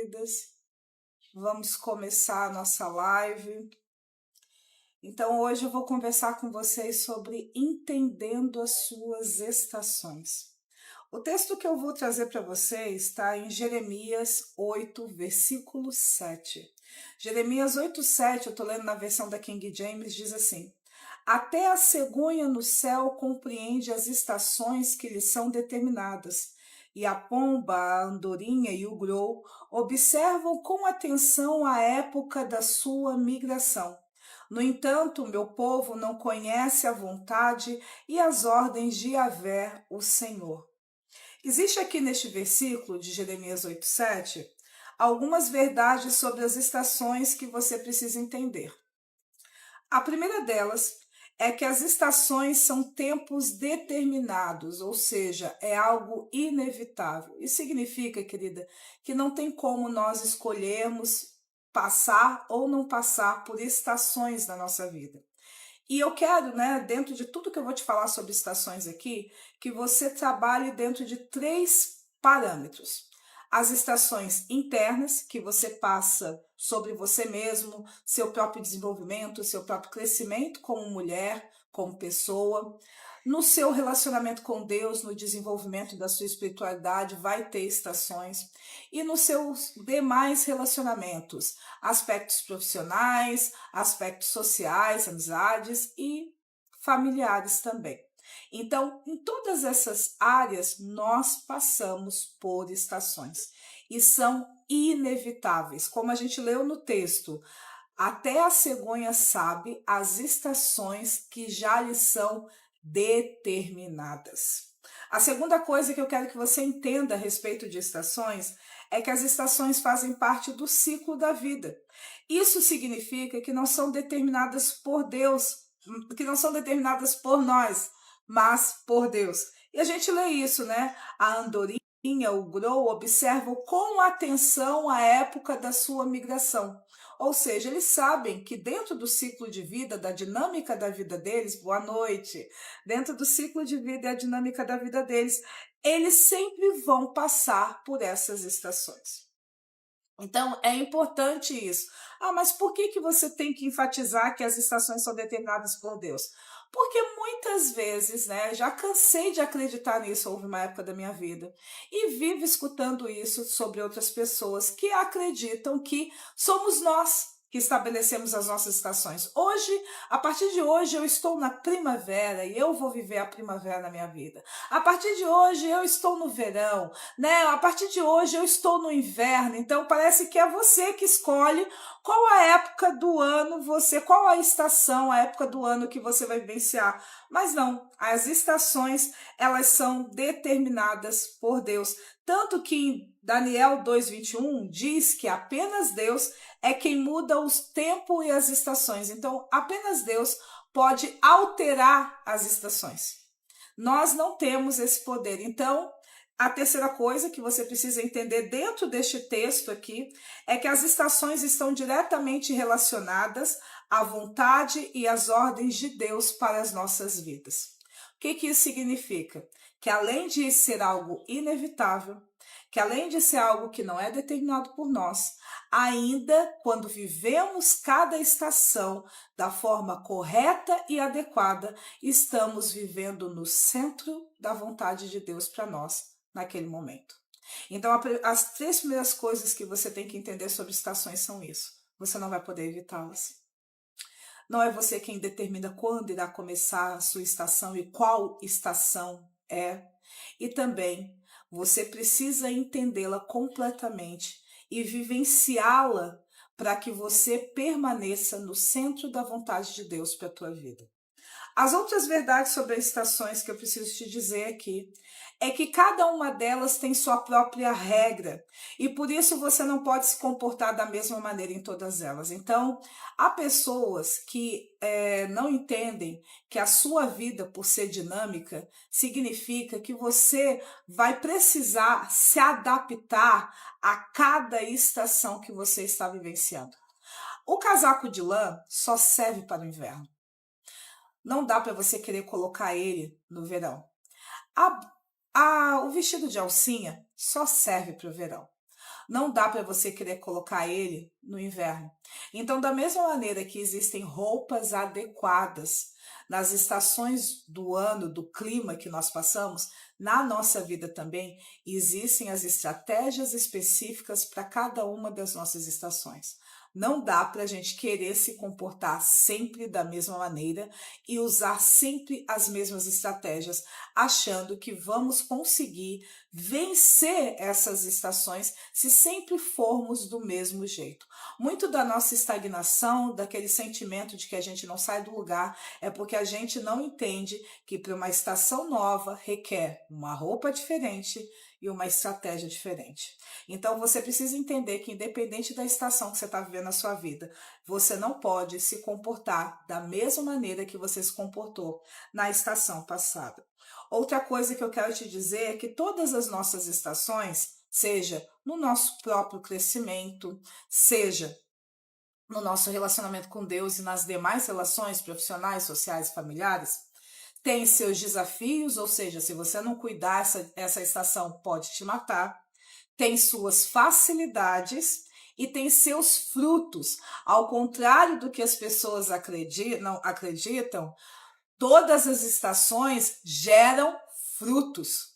queridas? Vamos começar a nossa live. Então, hoje eu vou conversar com vocês sobre entendendo as suas estações. O texto que eu vou trazer para vocês está em Jeremias 8, versículo 7. Jeremias 8, 7, eu estou lendo na versão da King James, diz assim: Até a cegonha no céu compreende as estações que lhe são determinadas, e a pomba, a andorinha e o grou observam com atenção a época da sua migração. No entanto, meu povo não conhece a vontade e as ordens de Yahvé, o Senhor. Existe aqui neste versículo de Jeremias 8,7 algumas verdades sobre as estações que você precisa entender. A primeira delas é que as estações são tempos determinados, ou seja, é algo inevitável. Isso significa, querida, que não tem como nós escolhermos passar ou não passar por estações na nossa vida. E eu quero, dentro de tudo que eu vou te falar sobre estações aqui, que você trabalhe dentro de 3 parâmetros. As estações internas, que você passa sobre você mesmo, seu próprio desenvolvimento, seu próprio crescimento como mulher, como pessoa. No seu relacionamento com Deus, no desenvolvimento da sua espiritualidade, vai ter estações. E nos seus demais relacionamentos, aspectos profissionais, aspectos sociais, amizades e familiares também. Então, em todas essas áreas, nós passamos por estações e são inevitáveis. Como a gente leu no texto, até a cegonha sabe as estações que já lhe são determinadas. A segunda coisa que eu quero que você entenda a respeito de estações é que as estações fazem parte do ciclo da vida. Isso significa que não são determinadas por Deus, que não são determinadas por nós, mas por Deus. E a gente lê isso, né? A andorinha, o grou, observam com atenção a época da sua migração. Ou seja, eles sabem que dentro do ciclo de vida, da dinâmica da vida deles, boa noite, dentro do ciclo de vida e a dinâmica da vida deles, eles sempre vão passar por essas estações. Então, é importante isso. Mas por que você tem que enfatizar que as estações são determinadas por Deus? Porque muitas vezes, já cansei de acreditar nisso, houve uma época da minha vida, e vivo escutando isso sobre outras pessoas que acreditam que somos nós que estabelecemos as nossas estações. Hoje, a partir de hoje, eu estou na primavera e eu vou viver a primavera na minha vida. A partir de hoje, eu estou no verão, A partir de hoje, eu estou no inverno. Então, parece que é você que escolhe qual a época do ano qual a estação, a época do ano que você vai vivenciar. Mas não, as estações, elas são determinadas por Deus. Tanto que em Daniel 2:21 diz que apenas Deus é quem muda os tempos e as estações. Então, apenas Deus pode alterar as estações. Nós não temos esse poder. Então, a terceira coisa que você precisa entender dentro deste texto aqui é que as estações estão diretamente relacionadas à vontade e às ordens de Deus para as nossas vidas. O que isso significa? Que além de ser algo inevitável, que além de ser algo que não é determinado por nós, ainda quando vivemos cada estação da forma correta e adequada, estamos vivendo no centro da vontade de Deus para nós naquele momento. Então, as 3 primeiras coisas que você tem que entender sobre estações são isso. Você não vai poder evitá-las. Não é você quem determina quando irá começar a sua estação e qual estação é. E também você precisa entendê-la completamente e vivenciá-la para que você permaneça no centro da vontade de Deus para a tua vida. As outras verdades sobre as estações que eu preciso te dizer aqui é que cada uma delas tem sua própria regra e por isso você não pode se comportar da mesma maneira em todas elas. Então, há pessoas que não entendem que a sua vida, por ser dinâmica, significa que você vai precisar se adaptar a cada estação que você está vivenciando. O casaco de lã só serve para o inverno. Não dá para você querer colocar ele no verão. O vestido de alcinha só serve para o verão. não dá para você querer colocar ele no inverno. Então, da mesma maneira que existem roupas adequadas nas estações do ano, do clima que nós passamos, na nossa vida também existem as estratégias específicas para cada uma das nossas estações. Não dá para a gente querer se comportar sempre da mesma maneira e usar sempre as mesmas estratégias, achando que vamos conseguir vencer essas estações se sempre formos do mesmo jeito. Muito da nossa estagnação, daquele sentimento de que a gente não sai do lugar, é porque a gente não entende que para uma estação nova requer uma roupa diferente e uma estratégia diferente. Então você precisa entender que, independente da estação que você está vivendo na sua vida, você não pode se comportar da mesma maneira que você se comportou na estação passada. Outra coisa que eu quero te dizer é que todas as nossas estações, seja no nosso próprio crescimento, seja no nosso relacionamento com Deus e nas demais relações profissionais, sociais e familiares, tem seus desafios, ou seja, se você não cuidar, essa estação pode te matar, tem suas facilidades e tem seus frutos. Ao contrário do que as pessoas acreditam, todas as estações geram frutos.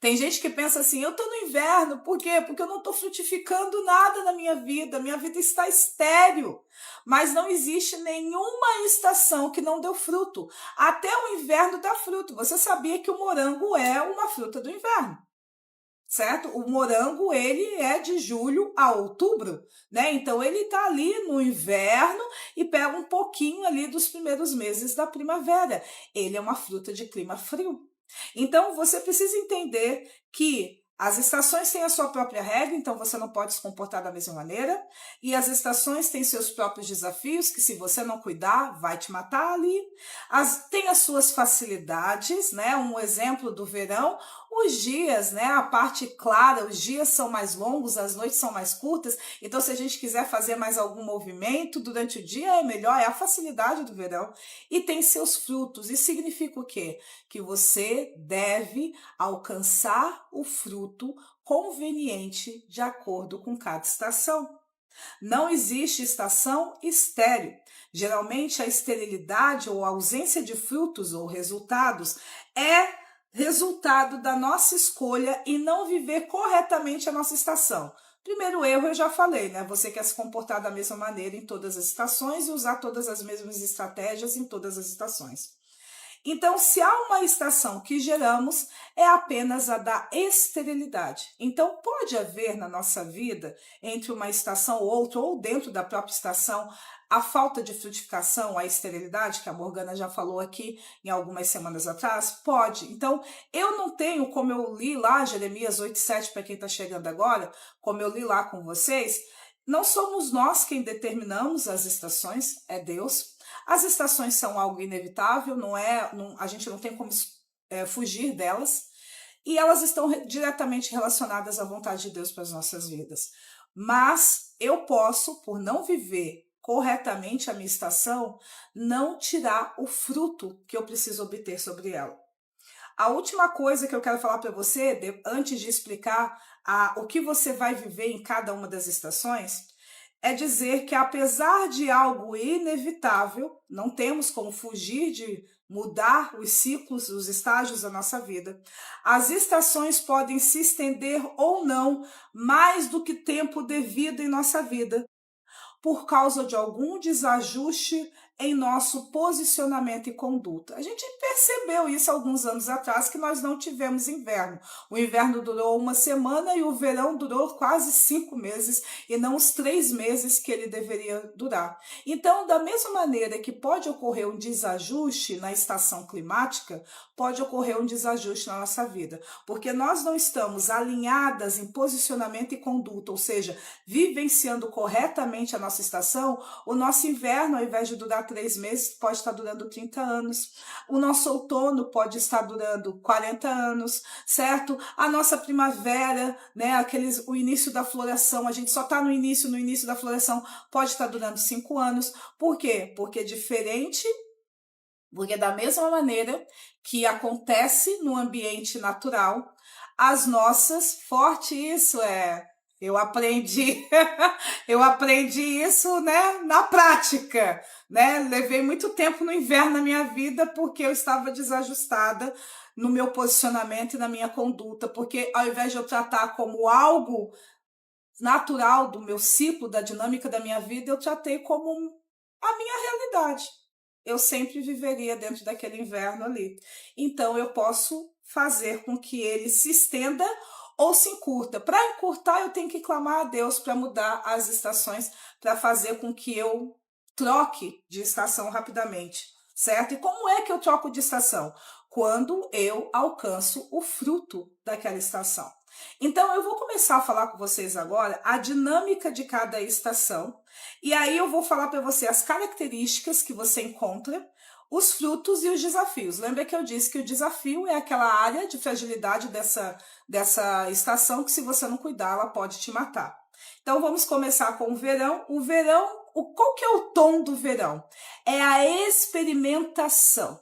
Tem gente que pensa assim, eu estou no inverno, por quê? Porque eu não estou frutificando nada na minha vida está estéril. Mas não existe nenhuma estação que não deu fruto. Até o inverno dá fruto. Você sabia que o morango é uma fruta do inverno? Certo? O morango, ele é de julho a outubro, né? Então, ele tá ali no inverno e pega um pouquinho ali dos primeiros meses da primavera. Ele é uma fruta de clima frio. Então, você precisa entender que as estações têm a sua própria regra, então você não pode se comportar da mesma maneira, e as estações têm seus próprios desafios, que se você não cuidar, vai te matar ali. Tem as suas facilidades, né? Um exemplo do verão, os dias, né? A parte clara, os dias são mais longos, as noites são mais curtas, então se a gente quiser fazer mais algum movimento durante o dia, é melhor, é a facilidade do verão. E tem seus frutos, isso significa o quê? Que você deve alcançar o fruto conveniente de acordo com cada estação. Não existe estação estéril. Geralmente a esterilidade ou a ausência de frutos ou resultados é resultado da nossa escolha e não viver corretamente a nossa estação. Primeiro erro eu já falei, né? Você quer se comportar da mesma maneira em todas as estações e usar todas as mesmas estratégias em todas as estações. Então, se há uma estação que geramos, é apenas a da esterilidade. Então, pode haver na nossa vida, entre uma estação ou outra, ou dentro da própria estação, a falta de frutificação, a esterilidade, que a Morgana já falou aqui em algumas semanas atrás? Pode. Então, eu não tenho, como eu li lá, Jeremias 8,7, para quem está chegando agora, como eu li lá com vocês, não somos nós quem determinamos as estações, é Deus. As estações são algo inevitável, a gente não tem como fugir delas, e elas estão diretamente relacionadas à vontade de Deus para as nossas vidas. Mas eu posso, por não viver corretamente a minha estação, não tirar o fruto que eu preciso obter sobre ela. A última coisa que eu quero falar para você, antes de explicar o que você vai viver em cada uma das estações, é dizer que, apesar de algo inevitável, não temos como fugir de mudar os ciclos, os estágios da nossa vida. As estações podem se estender ou não mais do que tempo devido em nossa vida, por causa de algum desajuste em nosso posicionamento e conduta. A gente percebeu isso alguns anos atrás, que nós não tivemos inverno. O inverno durou uma semana e o verão durou quase 5 meses, e não os 3 meses que ele deveria durar. Então, da mesma maneira que pode ocorrer um desajuste na estação climática, pode ocorrer um desajuste na nossa vida, porque nós não estamos alinhadas em posicionamento e conduta, ou seja, vivenciando corretamente a nossa estação. O nosso inverno, ao invés de durar 3 meses, pode estar durando 30 anos. O nosso outono pode estar durando 40 anos, certo? A nossa primavera, né, o início da floração, a gente só está no início da floração, pode estar durando 5 anos. Por quê? Porque da mesma maneira que acontece no ambiente natural, as nossas, forte isso, Eu aprendi, eu aprendi isso, né, na prática, né? Levei muito tempo no inverno na minha vida porque eu estava desajustada no meu posicionamento e na minha conduta, porque ao invés de eu tratar como algo natural do meu ciclo, da dinâmica da minha vida, eu tratei como a minha realidade. Eu sempre viveria dentro daquele inverno ali. Então eu posso fazer com que ele se estenda ou se encurta. Para encurtar, eu tenho que clamar a Deus para mudar as estações, para fazer com que eu troque de estação rapidamente, certo? E como é que eu troco de estação? Quando eu alcanço o fruto daquela estação. Então, eu vou começar a falar com vocês agora a dinâmica de cada estação, e aí eu vou falar para você as características que você encontra, os frutos e os desafios. Lembra que eu disse que o desafio é aquela área de fragilidade dessa estação que, se você não cuidar, ela pode te matar. Então, vamos começar com o verão. O verão, qual que é o tom do verão? É a experimentação.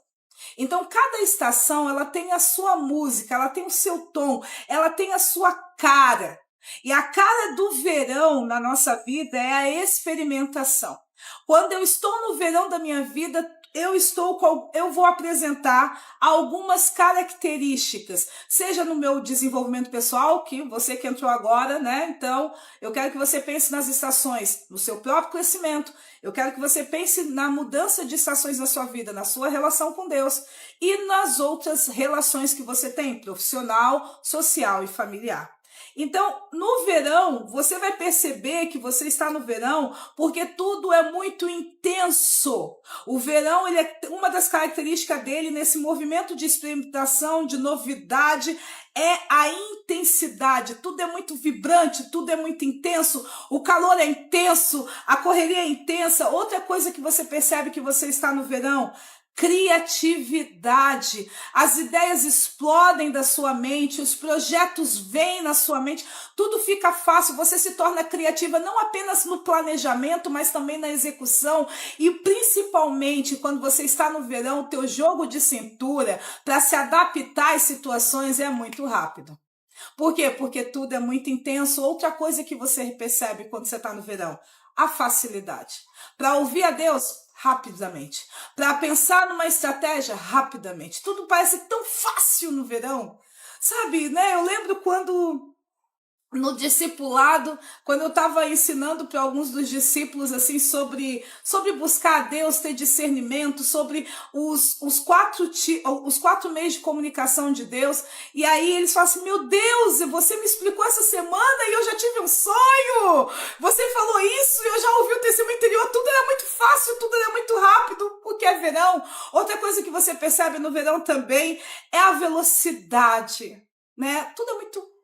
Então, cada estação, ela tem a sua música, ela tem o seu tom, ela tem a sua cara. E a cara do verão na nossa vida é a experimentação. Quando eu estou no verão da minha vida, eu vou apresentar algumas características, seja no meu desenvolvimento pessoal, que você que entrou agora, né? Então, eu quero que você pense nas estações, no seu próprio crescimento. Eu quero que você pense na mudança de estações na sua vida, na sua relação com Deus e nas outras relações que você tem, profissional, social e familiar. Então, no verão, você vai perceber que você está no verão porque tudo é muito intenso. O verão, uma das características dele nesse movimento de experimentação, de novidade, é a intensidade. Tudo é muito vibrante, tudo é muito intenso, o calor é intenso, a correria é intensa. Outra coisa que você percebe que você está no verão: criatividade. As ideias explodem da sua mente, os projetos vêm na sua mente, tudo fica fácil, você se torna criativa não apenas no planejamento, mas também na execução, e principalmente quando você está no verão, o teu jogo de cintura para se adaptar às situações é muito rápido. Por quê? Porque tudo é muito intenso. Outra coisa que você percebe quando você está no verão: a facilidade. Para ouvir a Deus, rapidamente. Para pensar numa estratégia, rapidamente. Tudo parece tão fácil no verão. Sabe, né? Eu lembro quando no discipulado, quando eu estava ensinando para alguns dos discípulos assim sobre buscar a Deus, ter discernimento, sobre os quatro meios de comunicação de Deus, e aí eles falam assim: meu Deus, você me explicou essa semana e eu já tive um sonho, você falou isso e eu já ouvi o testemunho interior, tudo era muito fácil, tudo era muito rápido, porque é verão. Outra coisa que você percebe no verão também é a velocidade, né? Tudo é muito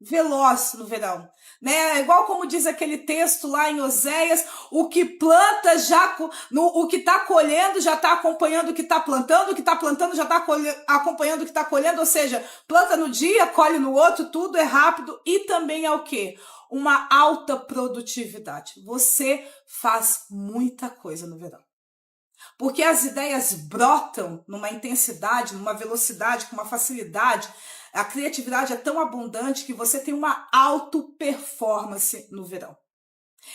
veloz no verão, né? Igual como diz aquele texto lá em Oséias: o que planta o que está colhendo já está acompanhando o que está plantando, o que está plantando já está acompanhando o que está colhendo, ou seja, planta no dia, colhe no outro, tudo é rápido. E também é o quê? Uma alta produtividade. Você faz muita coisa no verão. Porque as ideias brotam numa intensidade, numa velocidade, com uma facilidade. A criatividade é tão abundante que você tem uma auto-performance no verão.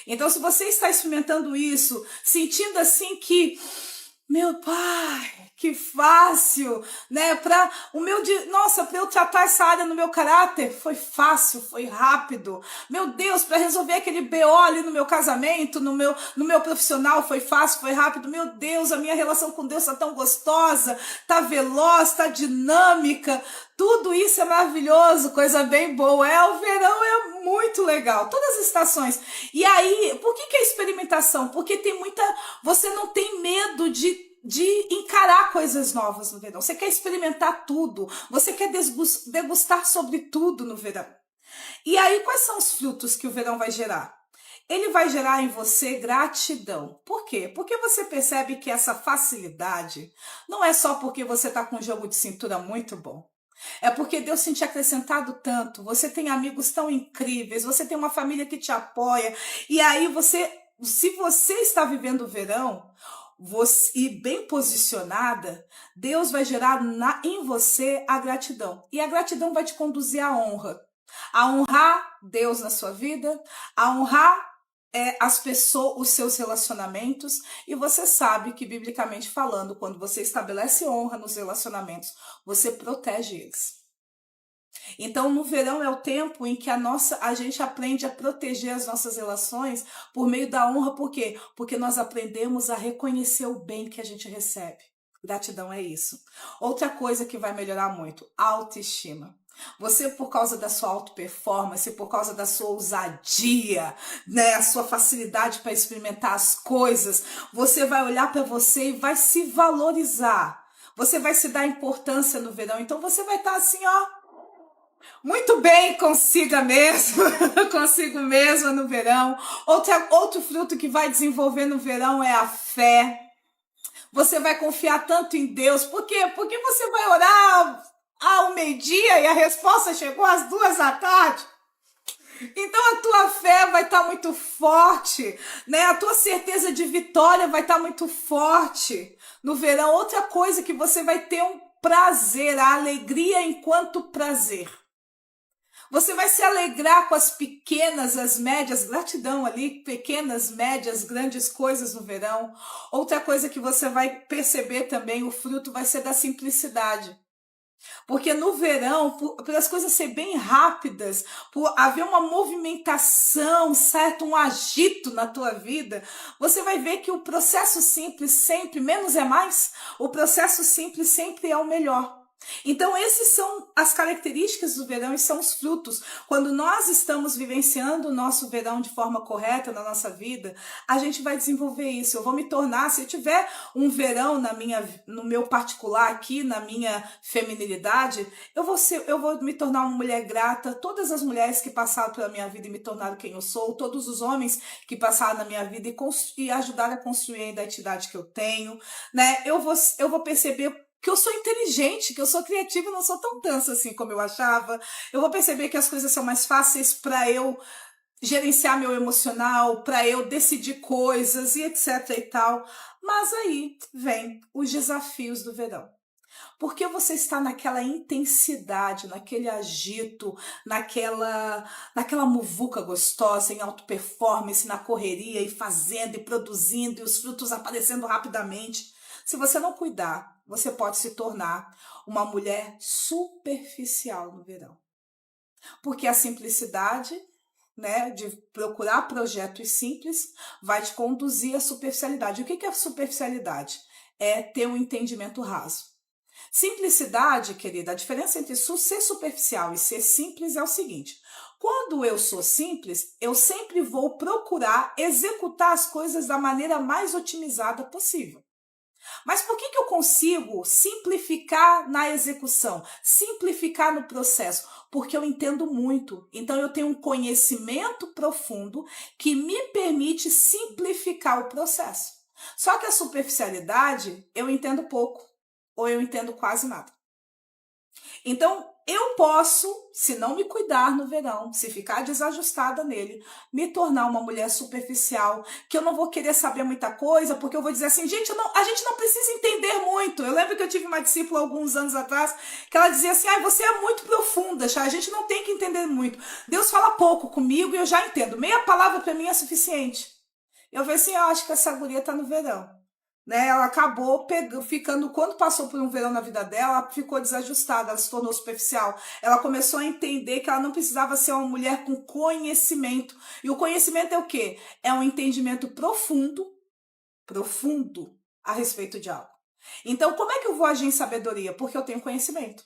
Então, se você está experimentando isso, sentindo assim que, meu pai, que fácil, né? Para eu tratar essa área no meu caráter, foi fácil, foi rápido. Meu Deus, para resolver aquele BO ali no meu casamento, no meu profissional, foi fácil, foi rápido. Meu Deus, a minha relação com Deus tá tão gostosa, tá veloz, tá dinâmica. Tudo isso é maravilhoso, coisa bem boa. O verão é muito legal, todas as estações. E aí, por que é experimentação? Porque você não tem medo de encarar coisas novas no verão. Você quer experimentar tudo, você quer degustar sobre tudo no verão. E aí, quais são os frutos que o verão vai gerar? Ele vai gerar em você gratidão. Por quê? Porque você percebe que essa facilidade não é só porque você está com um jogo de cintura muito bom. É porque Deus tem te acrescentado tanto, você tem amigos tão incríveis, você tem uma família que te apoia, e aí se você está vivendo o verão, e bem posicionada, Deus vai gerar em você a gratidão, e a gratidão vai te conduzir à honra. a honrar Deus na sua vida, a honrar as pessoas, os seus relacionamentos, e você sabe que, biblicamente falando, quando você estabelece honra nos relacionamentos, você protege eles. Então, no verão é o tempo em que a gente aprende a proteger as nossas relações por meio da honra. Por quê? Porque nós aprendemos a reconhecer o bem que a gente recebe. Gratidão é isso. Outra coisa que vai melhorar muito, autoestima. Você, por causa da sua auto-performance, por causa da sua ousadia, né, a sua facilidade para experimentar as coisas, você vai olhar para você e vai se valorizar. Você vai se dar importância no verão. Então você vai estar assim, ó, muito bem consigo mesmo, consigo mesmo no verão. Outro fruto que vai desenvolver no verão é a fé. Você vai confiar tanto em Deus. Por quê? Porque você vai orar ao meio-dia e a resposta chegou às 2 da tarde. Então a tua fé vai estar muito forte, né? A tua certeza de vitória vai estar muito forte no verão. Outra coisa que você vai ter um prazer, a alegria enquanto prazer. Você vai se alegrar com as pequenas, as médias, gratidão ali, pequenas, médias, grandes coisas no verão. Outra coisa que você vai perceber também, o fruto vai ser da simplicidade. Porque no verão, por as coisas serem bem rápidas, por haver uma movimentação, certo? Um agito na tua vida, você vai ver que o processo simples sempre, menos é mais, o processo simples sempre é o melhor. Então, essas são as características do verão e são os frutos. Quando nós estamos vivenciando o nosso verão de forma correta na nossa vida, a gente vai desenvolver isso. Eu vou me tornar, se eu tiver um verão no meu particular aqui, na minha feminilidade, eu vou me tornar uma mulher grata. Todas as mulheres que passaram pela minha vida e me tornaram quem eu sou, todos os homens que passaram na minha vida e ajudaram a construir a identidade que eu tenho, né? Eu vou perceber que eu sou inteligente, que eu sou criativa e não sou tão tansa assim como eu achava. Eu vou perceber que as coisas são mais fáceis para eu gerenciar meu emocional, para eu decidir coisas e etc e tal. Mas aí vem os desafios do verão. Porque você está naquela intensidade, naquele agito, naquela muvuca gostosa, em alta performance, na correria e fazendo e produzindo e os frutos aparecendo rapidamente. Se você não cuidar, você pode se tornar uma mulher superficial no verão. Porque a simplicidade, né, de procurar projetos simples, vai te conduzir à superficialidade. O que é superficialidade? É ter um entendimento raso. Simplicidade, querida, a diferença entre ser superficial e ser simples é o seguinte: quando eu sou simples, eu sempre vou procurar executar as coisas da maneira mais otimizada possível. Mas por que eu consigo simplificar na execução, simplificar no processo? Porque eu entendo muito. Então eu tenho um conhecimento profundo que me permite simplificar o processo. Só que a superficialidade eu entendo pouco, ou eu entendo quase nada. Então, eu posso, se não me cuidar no verão, se ficar desajustada nele, me tornar uma mulher superficial, que eu não vou querer saber muita coisa, porque eu vou dizer assim, gente, a gente não precisa entender muito. Eu lembro que eu tive uma discípula alguns anos atrás, que ela dizia assim, você é muito profunda, a gente não tem que entender muito. Deus fala pouco comigo e eu já entendo. Meia palavra para mim é suficiente. Eu falei assim, eu acho que essa guria tá no verão. Né, ela acabou ficando, quando passou por um verão na vida dela, ela ficou desajustada, ela se tornou superficial. Ela começou a entender que ela não precisava ser uma mulher com conhecimento. E o conhecimento é o quê? É um entendimento profundo a respeito de algo. Então, como é que eu vou agir em sabedoria? Porque eu tenho conhecimento.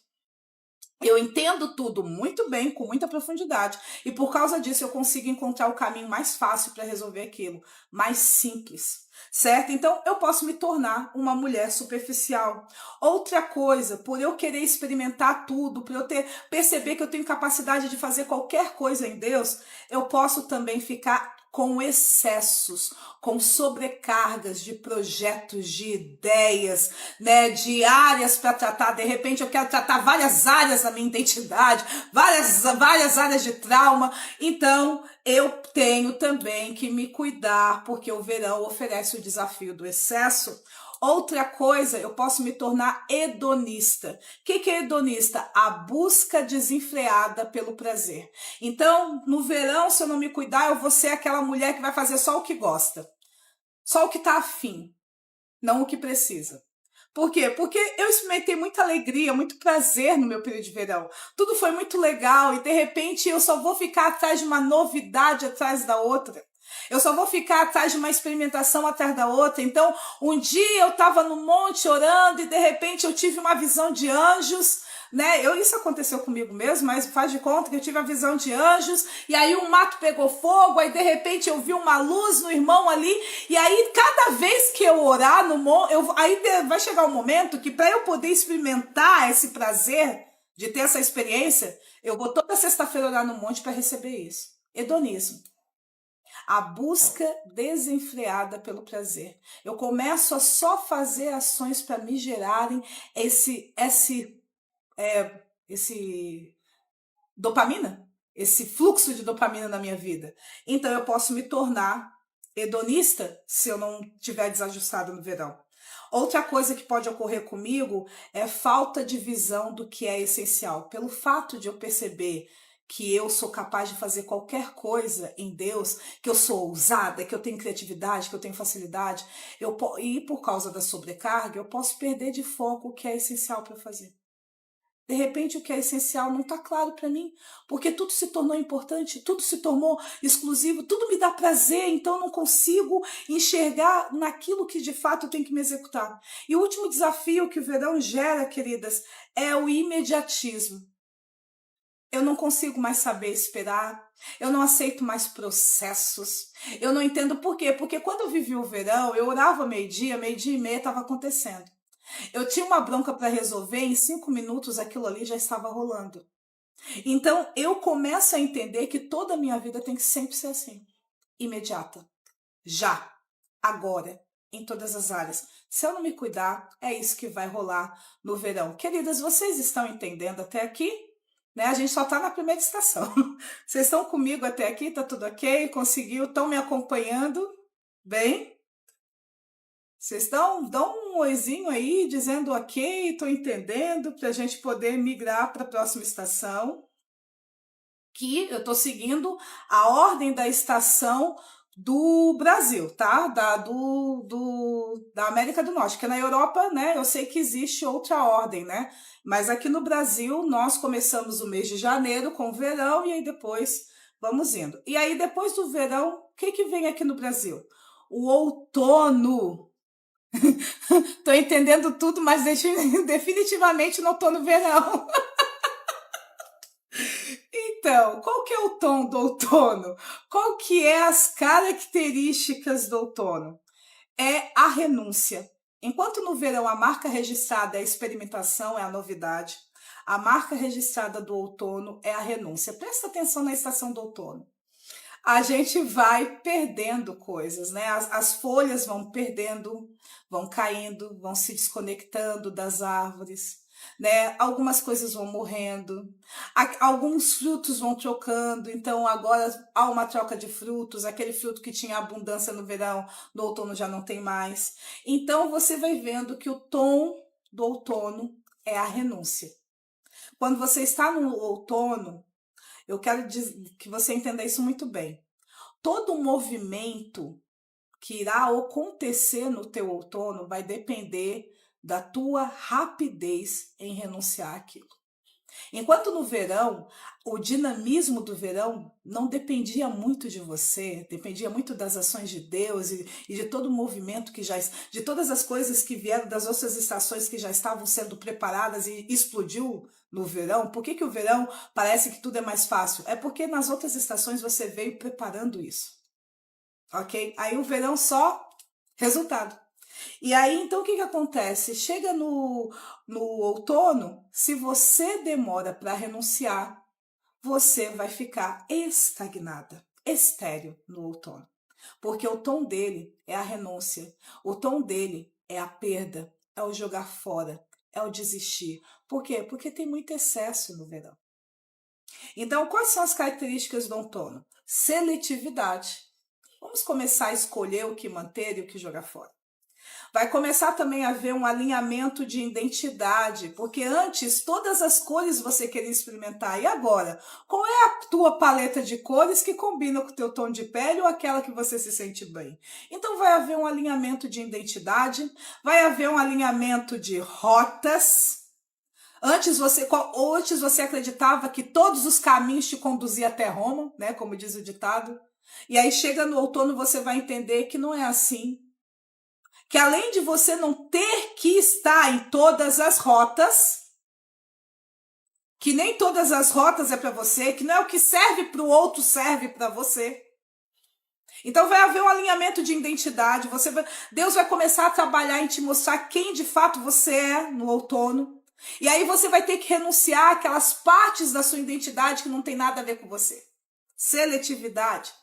Eu entendo tudo muito bem, com muita profundidade. E por causa disso eu consigo encontrar o caminho mais fácil para resolver aquilo, mais simples. Certo? Então eu posso me tornar uma mulher superficial. Outra coisa, por eu querer experimentar tudo, por eu perceber que eu tenho capacidade de fazer qualquer coisa em Deus, eu posso também ficar com excessos, com sobrecargas de projetos, de ideias, né, de áreas para tratar. De repente eu quero tratar várias áreas da minha identidade, várias áreas de trauma. Então eu tenho também que me cuidar, porque o verão oferece o desafio do excesso. Outra coisa, eu posso me tornar hedonista. O que é hedonista? A busca desenfreada pelo prazer. Então, no verão, se eu não me cuidar, eu vou ser aquela mulher que vai fazer só o que gosta. Só o que está afim, não o que precisa. Por quê? Porque eu experimentei muita alegria, muito prazer no meu período de verão. Tudo foi muito legal e de repente eu só vou ficar atrás de uma novidade atrás da outra. Eu só vou ficar atrás de uma experimentação atrás da outra. Então, um dia eu estava no monte orando e de repente eu tive uma visão de anjos, né? Isso aconteceu comigo mesmo, mas faz de conta que eu tive a visão de anjos e aí um mato pegou fogo, aí de repente eu vi uma luz no irmão ali e aí cada vez que eu orar no monte, aí vai chegar um momento que para eu poder experimentar esse prazer de ter essa experiência, eu vou toda sexta-feira orar no monte para receber isso. Hedonismo. A busca desenfreada pelo prazer. Eu começo a só fazer ações para me gerarem esse dopamina, esse fluxo de dopamina na minha vida. Então eu posso me tornar hedonista se eu não tiver desajustado no verão. Outra coisa que pode ocorrer comigo é falta de visão do que é essencial. Pelo fato de eu perceber que eu sou capaz de fazer qualquer coisa em Deus, que eu sou ousada, que eu tenho criatividade, que eu tenho facilidade, e por causa da sobrecarga, eu posso perder de foco o que é essencial para fazer. De repente, o que é essencial não está claro para mim, porque tudo se tornou importante, tudo se tornou exclusivo, tudo me dá prazer, então eu não consigo enxergar naquilo que de fato eu tenho que me executar. E o último desafio que o verão gera, queridas, é o imediatismo. Eu não consigo mais saber esperar, eu não aceito mais processos, eu não entendo por quê. Porque quando eu vivi o verão, eu orava meio-dia e meia estava acontecendo. Eu tinha uma bronca para resolver, em 5 minutos aquilo ali já estava rolando. Então eu começo a entender que toda a minha vida tem que sempre ser assim, imediata, já, agora, em todas as áreas. Se eu não me cuidar, é isso que vai rolar no verão. Queridas, vocês estão entendendo até aqui? Né? A gente só está na primeira estação. Vocês estão comigo até aqui? Tá tudo ok? Conseguiu? Estão me acompanhando? Bem? Vocês dão um oizinho aí, dizendo ok, estou entendendo, para a gente poder migrar para a próxima estação. Que eu estou seguindo a ordem da estação do Brasil, tá? Da América do Norte, porque na Europa, né, eu sei que existe outra ordem, né? Mas aqui no Brasil, nós começamos o mês de janeiro com o verão e aí depois vamos indo. E aí, depois do verão, o que vem aqui no Brasil? O outono. Tô entendendo tudo, mas definitivamente não tô no verão. Então, qual que é o tom do outono? Qual que é as características do outono? É a renúncia. Enquanto no verão a marca registrada é a experimentação, é a novidade, a marca registrada do outono é a renúncia. Presta atenção na estação do outono. A gente vai perdendo coisas, né? As folhas vão perdendo, vão caindo, vão se desconectando das árvores, né? Algumas coisas vão morrendo, alguns frutos vão trocando, então agora há uma troca de frutos, aquele fruto que tinha abundância no verão, no outono já não tem mais. Então você vai vendo que o tom do outono é a renúncia. Quando você está no outono, eu quero que você entenda isso muito bem. Todo movimento que irá acontecer no teu outono vai depender da tua rapidez em renunciar àquilo. Enquanto no verão, o dinamismo do verão não dependia muito de você, dependia muito das ações de Deus e de todo o movimento de todas as coisas que vieram das outras estações que já estavam sendo preparadas e explodiu no verão. Por que o verão parece que tudo é mais fácil? É porque nas outras estações você veio preparando isso, ok? Aí o verão só resultado. E aí, então, o que acontece? Chega no outono, se você demora para renunciar, você vai ficar estagnada, estéril no outono. Porque o tom dele é a renúncia, o tom dele é a perda, é o jogar fora, é o desistir. Por quê? Porque tem muito excesso no verão. Então, quais são as características do outono? Seletividade. Vamos começar a escolher o que manter e o que jogar fora. Vai começar também a haver um alinhamento de identidade, porque antes todas as cores você queria experimentar. E agora? Qual é a tua paleta de cores que combina com o teu tom de pele ou aquela que você se sente bem? Então vai haver um alinhamento de identidade, vai haver um alinhamento de rotas. Antes você acreditava que todos os caminhos te conduziam até Roma, né, como diz o ditado. E aí chega no outono você vai entender que não é assim. Que além de você não ter que estar em todas as rotas, que nem todas as rotas é para você, que não é o que serve para o outro serve para você. Então vai haver um alinhamento de identidade, Deus vai começar a trabalhar em te mostrar quem de fato você é no outono. E aí você vai ter que renunciar àquelas partes da sua identidade que não tem nada a ver com você. Seletividade.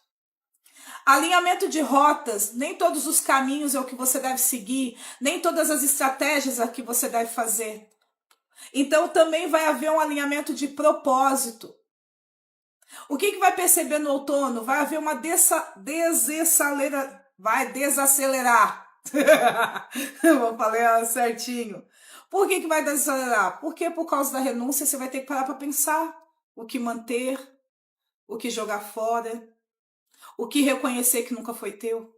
Alinhamento de rotas, nem todos os caminhos é o que você deve seguir, nem todas as estratégias é o que você deve fazer. Então também vai haver um alinhamento de propósito. O que vai perceber no outono? Vai haver uma vai desacelerar. Vou falar certinho. Por que vai desacelerar? Porque por causa da renúncia você vai ter que parar para pensar o que manter, o que jogar fora. O que reconhecer que nunca foi teu,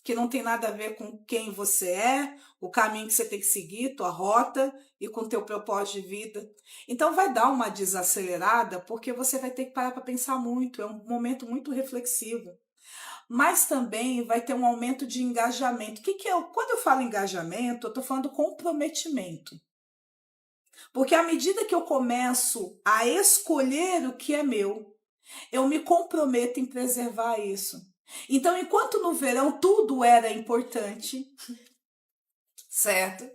que não tem nada a ver com quem você é, o caminho que você tem que seguir, tua rota e com teu propósito de vida. Então vai dar uma desacelerada porque você vai ter que parar para pensar muito, é um momento muito reflexivo. Mas também vai ter um aumento de engajamento. O que é? Quando eu falo engajamento, eu estou falando comprometimento. Porque à medida que eu começo a escolher o que é meu, eu me comprometo em preservar isso. Então, enquanto no verão tudo era importante, certo?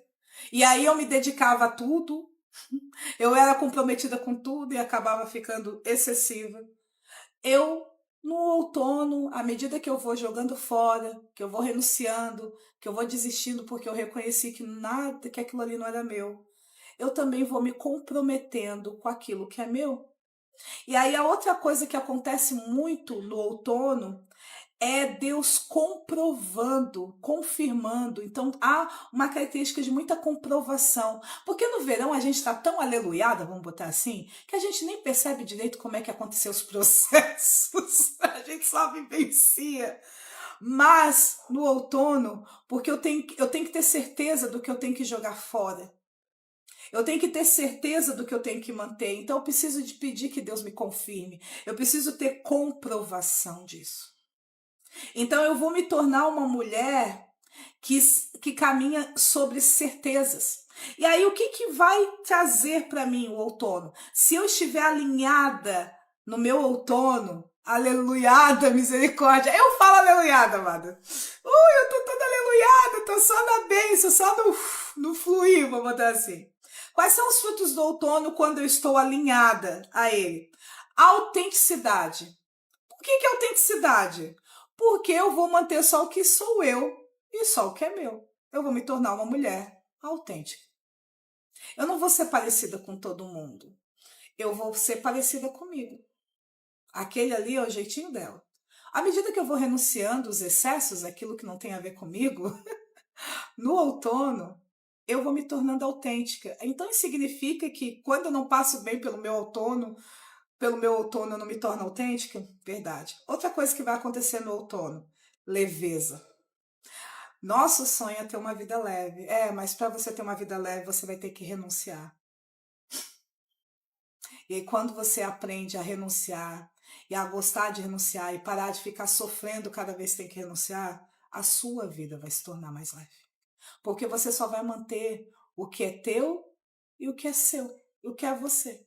E aí eu me dedicava a tudo, eu era comprometida com tudo e acabava ficando excessiva. No outono, à medida que eu vou jogando fora, que eu vou renunciando, que eu vou desistindo porque eu reconheci que aquilo ali não era meu, eu também vou me comprometendo com aquilo que é meu. E aí a outra coisa que acontece muito no outono é Deus comprovando, confirmando. Então há uma característica de muita comprovação. Porque no verão a gente está tão aleluiada, vamos botar assim, que a gente nem percebe direito como é que aconteceu os processos. A gente só vivencia. Mas no outono, porque eu tenho que ter certeza do que eu tenho que jogar fora. Eu tenho que ter certeza do que eu tenho que manter. Então eu preciso de pedir que Deus me confirme. Eu preciso ter comprovação disso. Então eu vou me tornar uma mulher que caminha sobre certezas. E aí o que vai trazer para mim o outono? Se eu estiver alinhada no meu outono, aleluiada, misericórdia. Eu falo aleluiada, amada. Eu tô toda aleluiada, tô só na bênção, só no fluir, vou botar assim. Quais são os frutos do outono quando eu estou alinhada a ele? Autenticidade. Por que autenticidade? Porque eu vou manter só o que sou eu e só o que é meu. Eu vou me tornar uma mulher autêntica. Eu não vou ser parecida com todo mundo. Eu vou ser parecida comigo. Aquele ali é o jeitinho dela. À medida que eu vou renunciando os excessos, aquilo que não tem a ver comigo, no outono, eu vou me tornando autêntica. Então isso significa que quando eu não passo bem pelo meu outono eu não me torno autêntica? Verdade. Outra coisa que vai acontecer no outono, leveza. Nosso sonho é ter uma vida leve. Mas para você ter uma vida leve, você vai ter que renunciar. E aí quando você aprende a renunciar, e a gostar de renunciar, e parar de ficar sofrendo cada vez que tem que renunciar, a sua vida vai se tornar mais leve. Porque você só vai manter o que é teu e o que é seu, e o que é você.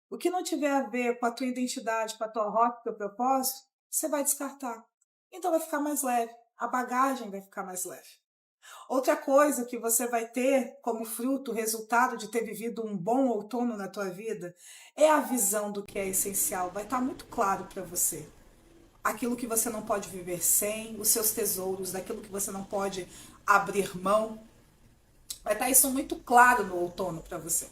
O que não tiver a ver com a tua identidade, com a tua rota, com o teu propósito, você vai descartar. Então vai ficar mais leve, a bagagem vai ficar mais leve. Outra coisa que você vai ter como fruto, resultado de ter vivido um bom outono na tua vida, é a visão do que é essencial. Vai estar muito claro para você. Aquilo que você não pode viver sem, os seus tesouros, daquilo que você não pode abrir mão. Vai estar isso muito claro no outono para você.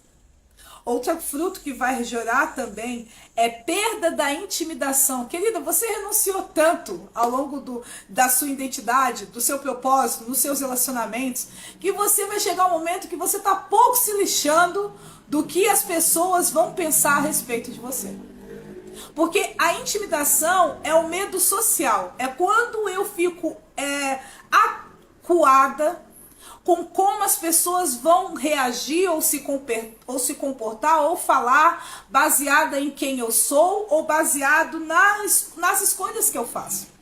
Outro fruto que vai gerar também é perda da intimidação. Querida, você renunciou tanto ao longo da sua identidade, do seu propósito, dos seus relacionamentos, que você vai chegar um momento que você está pouco se lixando do que as pessoas vão pensar a respeito de você. Porque a intimidação é o medo social. É quando eu fico acuada com como as pessoas vão reagir ou se comportar ou falar baseada em quem eu sou ou baseado nas escolhas que eu faço.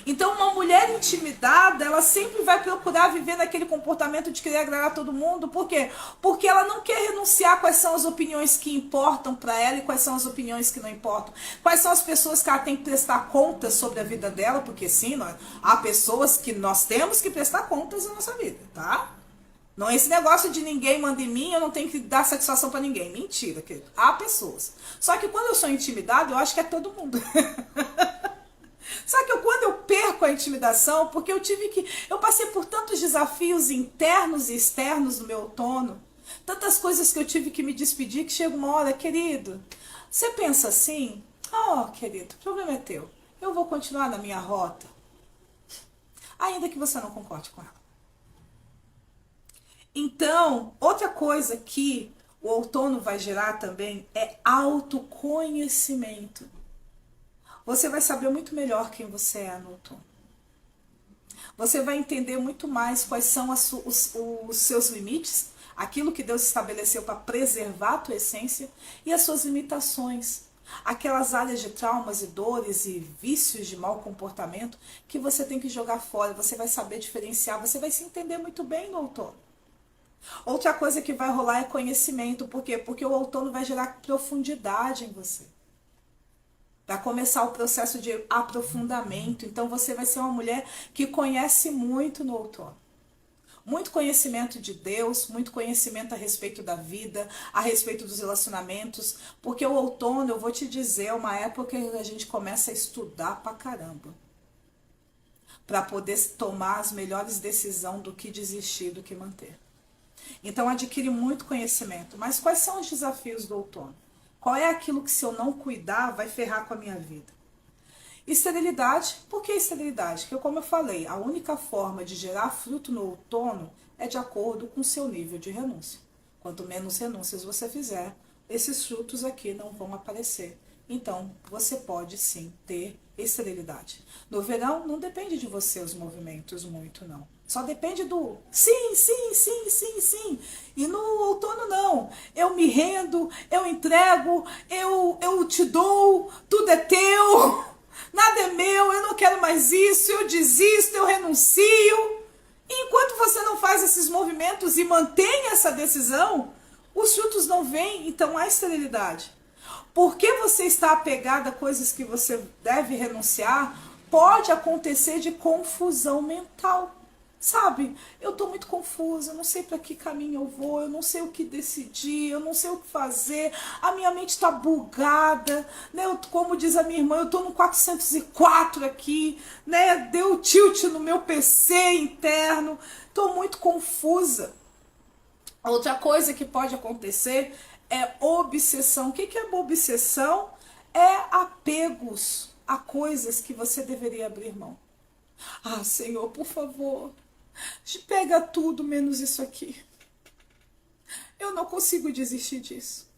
Então uma mulher intimidada, ela sempre vai procurar viver naquele comportamento de querer agradar todo mundo. Por quê? Porque ela não quer renunciar quais são as opiniões que importam para ela e quais são as opiniões que não importam. Quais são as pessoas que ela tem que prestar contas sobre a vida dela, porque sim, há pessoas que nós temos que prestar contas na nossa vida, tá? Não é esse negócio de ninguém manda em mim, eu não tenho que dar satisfação para ninguém. Mentira, querido. Há pessoas. Só que quando eu sou intimidada, eu acho que é todo mundo. Só que quando eu perco a intimidação, porque eu passei por tantos desafios internos e externos no meu outono, tantas coisas que eu tive que me despedir, que chega uma hora, querido, você pensa assim, querido, o problema é teu, eu vou continuar na minha rota, ainda que você não concorde com ela. Então, outra coisa que o outono vai gerar também é autoconhecimento. Você vai saber muito melhor quem você é no outono. Você vai entender muito mais quais são os seus limites, aquilo que Deus estabeleceu para preservar a tua essência e as suas limitações. Aquelas áreas de traumas e dores e vícios de mau comportamento que você tem que jogar fora. Você vai saber diferenciar, você vai se entender muito bem no outono. Outra coisa que vai rolar é conhecimento. Por quê? Porque o outono vai gerar profundidade em você. Vai começar o processo de aprofundamento. Então você vai ser uma mulher que conhece muito no outono. Muito conhecimento de Deus, muito conhecimento a respeito da vida, a respeito dos relacionamentos. Porque o outono, eu vou te dizer, é uma época que a gente começa a estudar pra caramba. Para poder tomar as melhores decisões do que desistir, do que manter. Então adquire muito conhecimento. Mas quais são os desafios do outono? Qual é aquilo que se eu não cuidar vai ferrar com a minha vida? Esterilidade. Por que esterilidade? Porque como eu falei, a única forma de gerar fruto no outono é de acordo com o seu nível de renúncia. Quanto menos renúncias você fizer, esses frutos aqui não vão aparecer. Então, você pode sim ter esterilidade. No verão, não depende de você os movimentos muito, não. Só depende do sim, sim, sim, sim, sim. E no outono não. Eu me rendo, eu entrego, eu te dou, tudo é teu, nada é meu, eu não quero mais isso, eu desisto, eu renuncio. E enquanto você não faz esses movimentos e mantém essa decisão, os frutos não vêm, então há esterilidade. Porque você está apegado a coisas que você deve renunciar, pode acontecer de confusão mental. Sabe, eu tô muito confusa, eu não sei para que caminho eu vou, eu não sei o que decidir, eu não sei o que fazer, a minha mente tá bugada, né? Como diz a minha irmã, eu tô no 404 aqui, né? Deu tilt no meu PC interno, tô muito confusa. Outra coisa que pode acontecer é obsessão. O que é obsessão? É apegos a coisas que você deveria abrir mão. Ah, Senhor, por favor, pega tudo menos isso aqui. Eu não consigo desistir disso.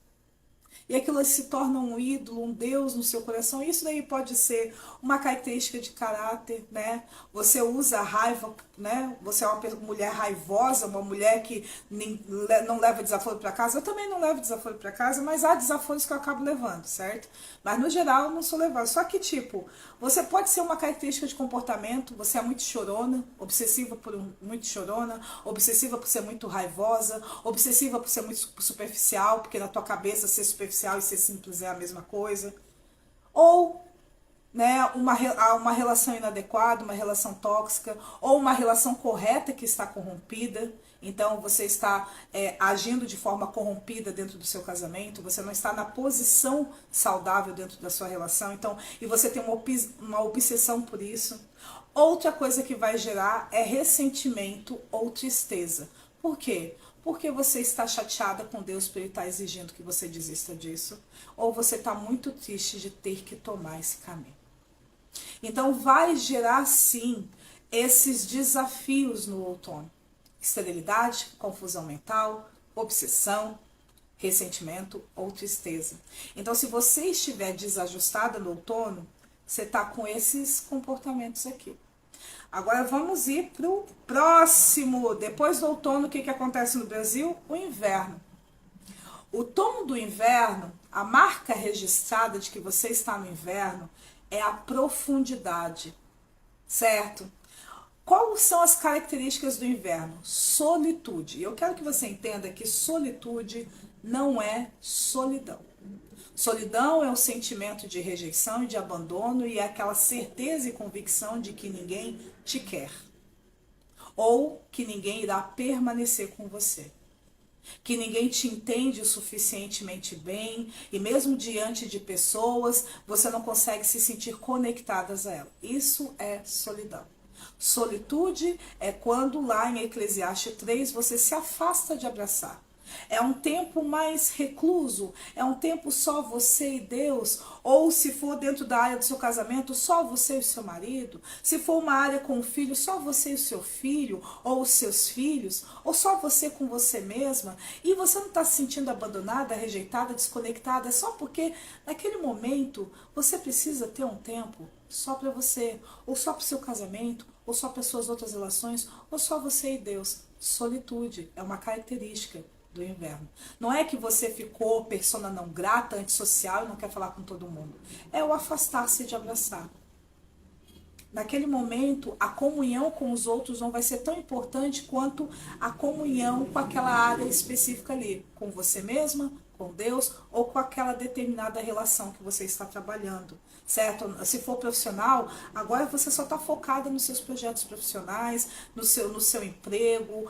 E aquilo se torna um ídolo, um Deus no seu coração. Isso daí pode ser uma característica de caráter, né? Você usa a raiva, né? Você é uma mulher raivosa, uma mulher que não leva desaforo para casa. Eu também não levo desaforo para casa, mas há desaforos que eu acabo levando, certo? Mas no geral eu não sou levada. Só que tipo, você pode ser uma característica de comportamento, você é muito chorona, obsessiva por muito chorona, obsessiva por ser muito raivosa, obsessiva por ser muito superficial, porque na tua cabeça ser superficial e ser simples é a mesma coisa. Ou né, uma relação inadequada, uma relação tóxica, ou uma relação correta que está corrompida. Então você está agindo de forma corrompida dentro do seu casamento, você não está na posição saudável dentro da sua relação, então, e você tem uma obsessão por isso. Outra coisa que vai gerar é ressentimento ou tristeza. Por quê? Porque você está chateada com Deus por Ele estar exigindo que você desista disso? Ou você está muito triste de ter que tomar esse caminho? Então vai gerar sim esses desafios no outono. Esterilidade, confusão mental, obsessão, ressentimento ou tristeza. Então se você estiver desajustada no outono, você está com esses comportamentos aqui. Agora vamos ir para o próximo. Depois do outono, o que acontece no Brasil? O inverno. O tom do inverno, a marca registrada de que você está no inverno, é a profundidade, certo? Quais são as características do inverno? Solitude. Eu quero que você entenda que solitude não é solidão. Solidão é um sentimento de rejeição e de abandono e é aquela certeza e convicção de que ninguém te quer ou que ninguém irá permanecer com você, que ninguém te entende o suficientemente bem e mesmo diante de pessoas você não consegue se sentir conectadas a ela. Isso é solidão. Solitude é quando lá em Eclesiastes 3 você se afasta de abraçar. É um tempo mais recluso, é um tempo só você e Deus, ou se for dentro da área do seu casamento, só você e o seu marido, se for uma área com o filho, só você e o seu filho, ou os seus filhos, ou só você com você mesma, e você não está se sentindo abandonada, rejeitada, desconectada, é só porque naquele momento você precisa ter um tempo só para você, ou só para o seu casamento, ou só para suas outras relações, ou só você e Deus. Solitude é uma característica do inverno. Não é que você ficou persona não grata, antissocial e não quer falar com todo mundo. É o afastar-se de abraçar. Naquele momento, a comunhão com os outros não vai ser tão importante quanto a comunhão com aquela área específica ali, com você mesma, com Deus ou com aquela determinada relação que você está trabalhando, certo? Se for profissional, agora você só está focada nos seus projetos profissionais, no seu emprego,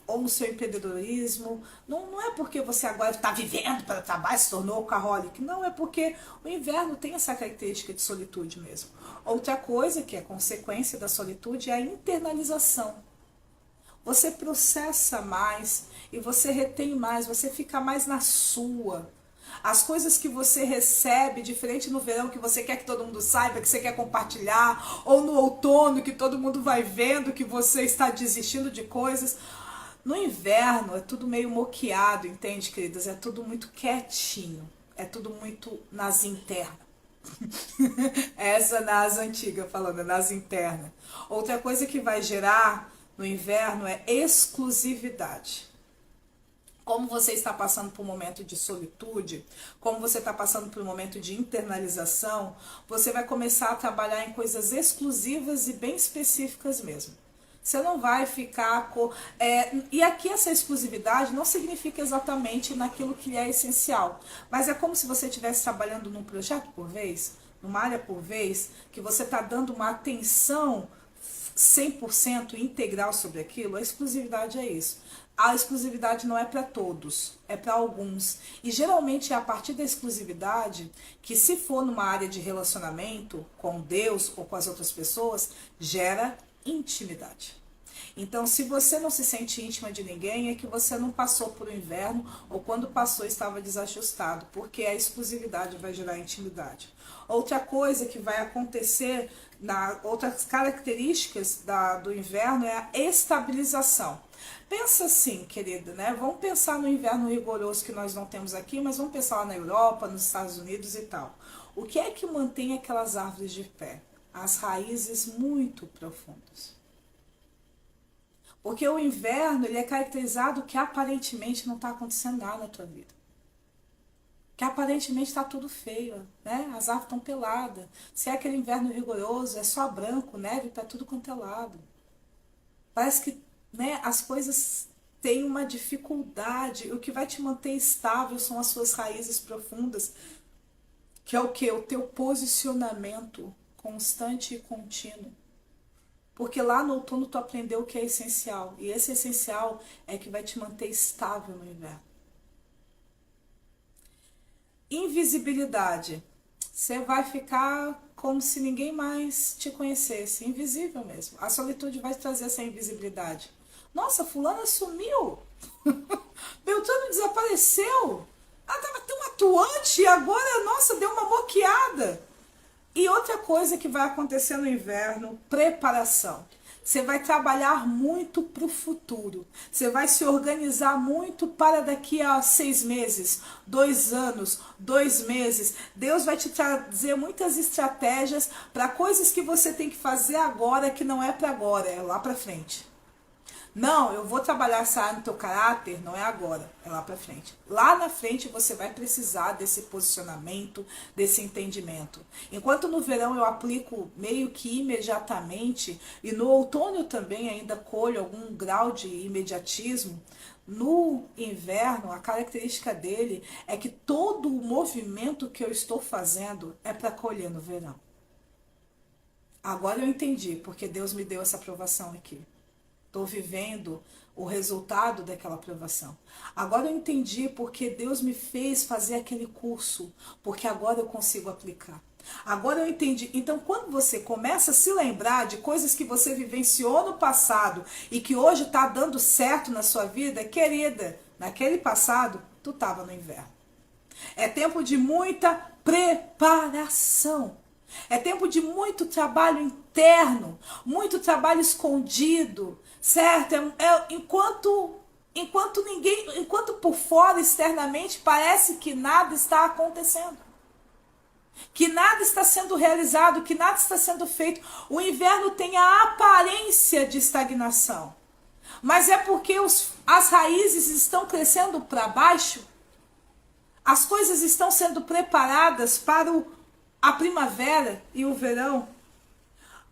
ou no seu empreendedorismo. Não é porque você agora está vivendo para trabalho, se tornou workaholic. Não, é porque o inverno tem essa característica de solitude mesmo. Outra coisa que é consequência da solitude é a internalização. Você processa mais e você retém mais, você fica mais na sua. As coisas que você recebe, diferente no verão, que você quer que todo mundo saiba, que você quer compartilhar, ou no outono, que todo mundo vai vendo que você está desistindo de coisas. No inverno é tudo meio moqueado, entende, queridas? É tudo muito quietinho, é tudo muito nas internas. Essa nas antigas falando, nas internas. Outra coisa que vai gerar no inverno é exclusividade. Como você está passando por um momento de solitude, como você está passando por um momento de internalização, você vai começar a trabalhar em coisas exclusivas e bem específicas mesmo. Você não vai ficar com... e aqui essa exclusividade não significa exatamente naquilo que é essencial, mas é como se você estivesse trabalhando num projeto por vez, numa área por vez, que você está dando uma atenção 100% integral sobre aquilo. A exclusividade é isso. A exclusividade não é para todos, é para alguns. E geralmente é a partir da exclusividade que, se for numa área de relacionamento com Deus ou com as outras pessoas, gera intimidade. Então, se você não se sente íntima de ninguém, é que você não passou por um inverno, ou quando passou estava desajustado, porque a exclusividade vai gerar intimidade. Outra coisa que vai acontecer, outras características do inverno, é a estabilização. Pensa assim, querida, né? Vamos pensar no inverno rigoroso que nós não temos aqui, mas vamos pensar lá na Europa, nos Estados Unidos e tal. O que é que mantém aquelas árvores de pé? As raízes muito profundas. Porque o inverno ele é caracterizado que aparentemente não está acontecendo nada na tua vida. Que aparentemente está tudo feio, né? As árvores estão peladas. Se é aquele inverno rigoroso, é só branco, neve para tudo quanto é lado. Parece que, né, as coisas têm uma dificuldade. O que vai te manter estável são as suas raízes profundas, que é o quê? O teu posicionamento constante e contínuo. Porque lá no outono tu aprendeu o que é essencial. E esse essencial é que vai te manter estável no inverno. Invisibilidade. Você vai ficar como se ninguém mais te conhecesse. Invisível mesmo. A solitude vai trazer essa invisibilidade. Nossa, fulana sumiu. Beltrano desapareceu. Ela estava tão atuante e agora, nossa, deu uma moqueada. E outra coisa que vai acontecer no inverno, preparação. Você vai trabalhar muito para o futuro. Você vai se organizar muito para daqui a 6 meses, 2 anos, 2 meses. Deus vai te trazer muitas estratégias para coisas que você tem que fazer agora, que não é para agora, é lá para frente. Não, eu vou trabalhar essa área no teu caráter, não é agora, é lá pra frente. Lá na frente você vai precisar desse posicionamento, desse entendimento. Enquanto no verão eu aplico meio que imediatamente, e no outono eu também ainda colho algum grau de imediatismo, no inverno a característica dele é que todo o movimento que eu estou fazendo é para colher no verão. Agora eu entendi porque Deus me deu essa aprovação aqui. Estou vivendo o resultado daquela aprovação. Agora eu entendi porque Deus me fez fazer aquele curso, porque agora eu consigo aplicar. Agora eu entendi. Então, quando você começa a se lembrar de coisas que você vivenciou no passado e que hoje está dando certo na sua vida, querida, naquele passado, tu estava no inverno. É tempo de muita preparação. É tempo de muito trabalho interno, muito trabalho escondido, certo? Enquanto por fora, externamente, parece que nada está acontecendo, que nada está sendo realizado, que nada está sendo feito. O inverno tem a aparência de estagnação, mas é porque as raízes estão crescendo para baixo, as coisas estão sendo preparadas para a primavera e o verão.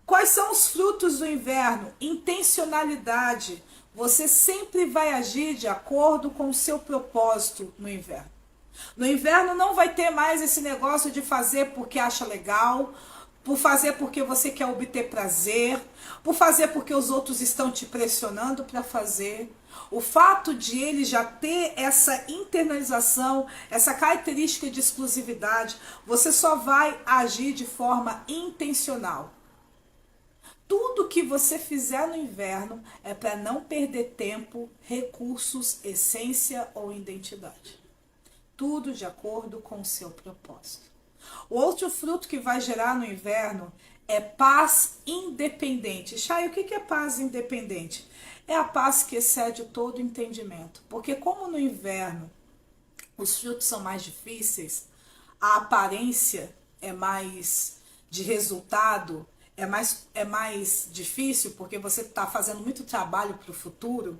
Quais são os frutos do inverno? Intencionalidade. Você sempre vai agir de acordo com o seu propósito no inverno. No inverno não vai ter mais esse negócio de fazer porque acha legal, por fazer porque você quer obter prazer, por fazer porque os outros estão te pressionando para fazer. O fato de ele já ter essa internalização, essa característica de exclusividade, você só vai agir de forma intencional. Tudo que você fizer no inverno é para não perder tempo, recursos, essência ou identidade. Tudo de acordo com o seu propósito. O outro fruto que vai gerar no inverno é paz independente. Chay, o que é paz independente? É a paz que excede todo entendimento. Porque como no inverno os frutos são mais difíceis, a aparência é mais de resultado, é mais difícil porque você está fazendo muito trabalho para o futuro,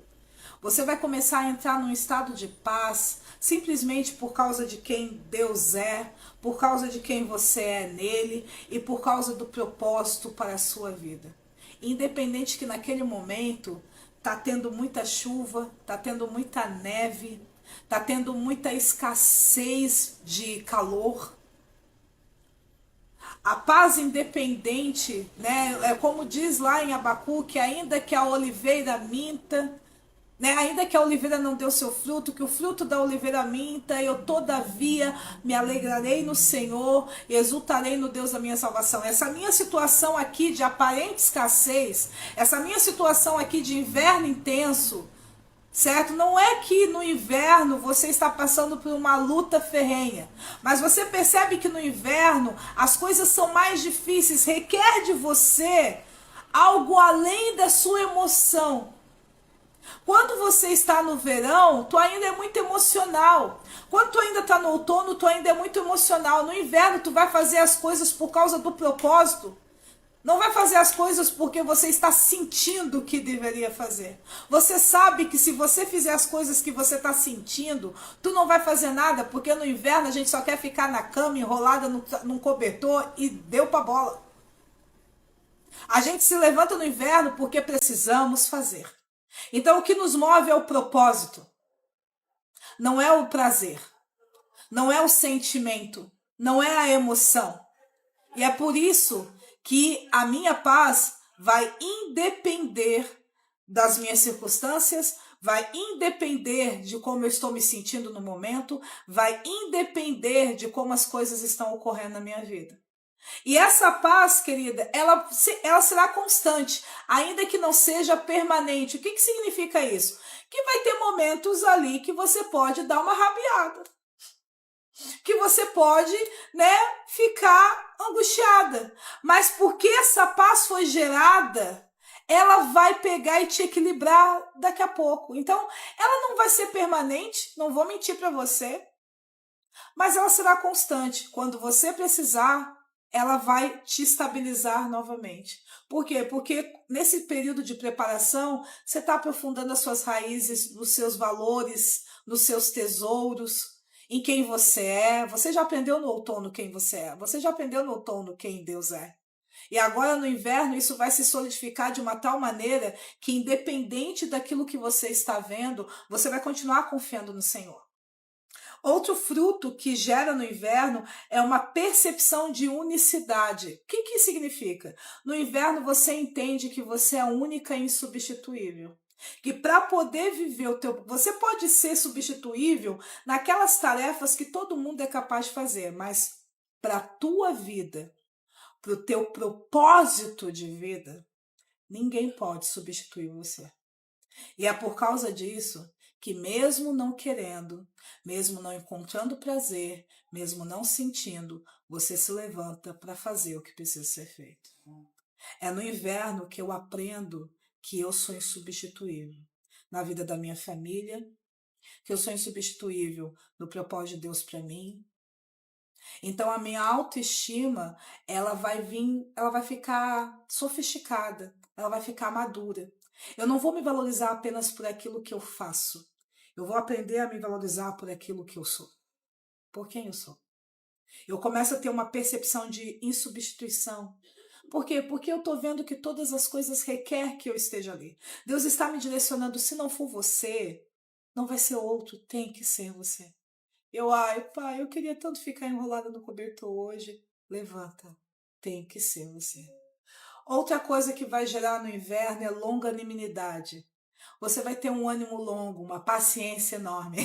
você vai começar a entrar num estado de paz simplesmente por causa de quem Deus é, por causa de quem você é nele e por causa do propósito para a sua vida. Independente que naquele momento tá tendo muita chuva, tá tendo muita neve, tá tendo muita escassez de calor. A paz independente, né, é como diz lá em Abacuque, ainda que a oliveira minta, né, ainda que a oliveira não deu seu fruto, que o fruto da oliveira minta, eu todavia me alegrarei no Senhor e exultarei no Deus da minha salvação. Essa minha situação aqui de aparente escassez, essa minha situação aqui de inverno intenso, certo? Não é que no inverno você está passando por uma luta ferrenha, mas você percebe que no inverno as coisas são mais difíceis, requer de você algo além da sua emoção. Quando você está no verão, tu ainda é muito emocional. Quando tu ainda está no outono, tu ainda é muito emocional. No inverno, tu vai fazer as coisas por causa do propósito. Não vai fazer as coisas porque você está sentindo que deveria fazer. Você sabe que se você fizer as coisas que você está sentindo, tu não vai fazer nada, porque no inverno a gente só quer ficar na cama enrolada num cobertor e deu pra bola. A gente se levanta no inverno porque precisamos fazer. Então o que nos move é o propósito, não é o prazer, não é o sentimento, não é a emoção. E é por isso que a minha paz vai independer das minhas circunstâncias, vai independer de como eu estou me sentindo no momento, vai independer de como as coisas estão ocorrendo na minha vida. E essa paz, querida, ela será constante, ainda que não seja permanente. O que significa isso? Que vai ter momentos ali que você pode dar uma rabiada, que você pode, né, ficar angustiada. Mas porque essa paz foi gerada, ela vai pegar e te equilibrar daqui a pouco. Então, ela não vai ser permanente, não vou mentir para você, mas ela será constante. Quando você precisar, ela vai te estabilizar novamente. Por quê? Porque nesse período de preparação, você está aprofundando as suas raízes, nos seus valores, nos seus tesouros, em quem você é. Você já aprendeu no outono quem você é. Você já aprendeu no outono quem Deus é. E agora no inverno isso vai se solidificar de uma tal maneira que, independente daquilo que você está vendo, você vai continuar confiando no Senhor. Outro fruto que gera no inverno é uma percepção de unicidade. O que significa? No inverno você entende que você é única e insubstituível. Que para poder viver o teu... Você pode ser substituível naquelas tarefas que todo mundo é capaz de fazer, mas para a tua vida, para o teu propósito de vida, ninguém pode substituir você. E é por causa disso que, mesmo não querendo, mesmo não encontrando prazer, mesmo não sentindo, você se levanta para fazer o que precisa ser feito. É no inverno que eu aprendo que eu sou insubstituível na vida da minha família, que eu sou insubstituível no propósito de Deus para mim. Então a minha autoestima, ela vai ficar sofisticada, ela vai ficar madura. Eu não vou me valorizar apenas por aquilo que eu faço. Eu vou aprender a me valorizar por aquilo que eu sou. Por quem eu sou. Eu começo a ter uma percepção de insubstituição. Por quê? Porque eu estou vendo que todas as coisas requer que eu esteja ali. Deus está me direcionando. Se não for você, não vai ser outro. Tem que ser você. Ai, pai, eu queria tanto ficar enrolada no cobertor hoje. Levanta. Tem que ser você. Outra coisa que vai gerar no inverno é longanimidade. Você vai ter um ânimo longo, uma paciência enorme.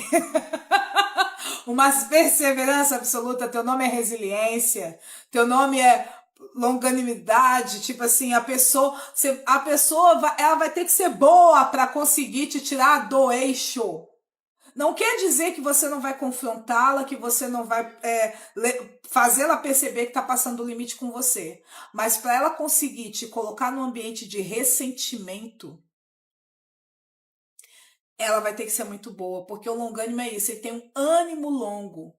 Uma perseverança absoluta. Teu nome é resiliência. Teu nome é longanimidade. Tipo assim, a pessoa ela vai ter que ser boa para conseguir te tirar do eixo. Não quer dizer que você não vai confrontá-la, que você não vai fazê-la perceber que está passando o limite com você. Mas para ela conseguir te colocar num ambiente de ressentimento, ela vai ter que ser muito boa, porque o longânimo é isso, ele tem um ânimo longo.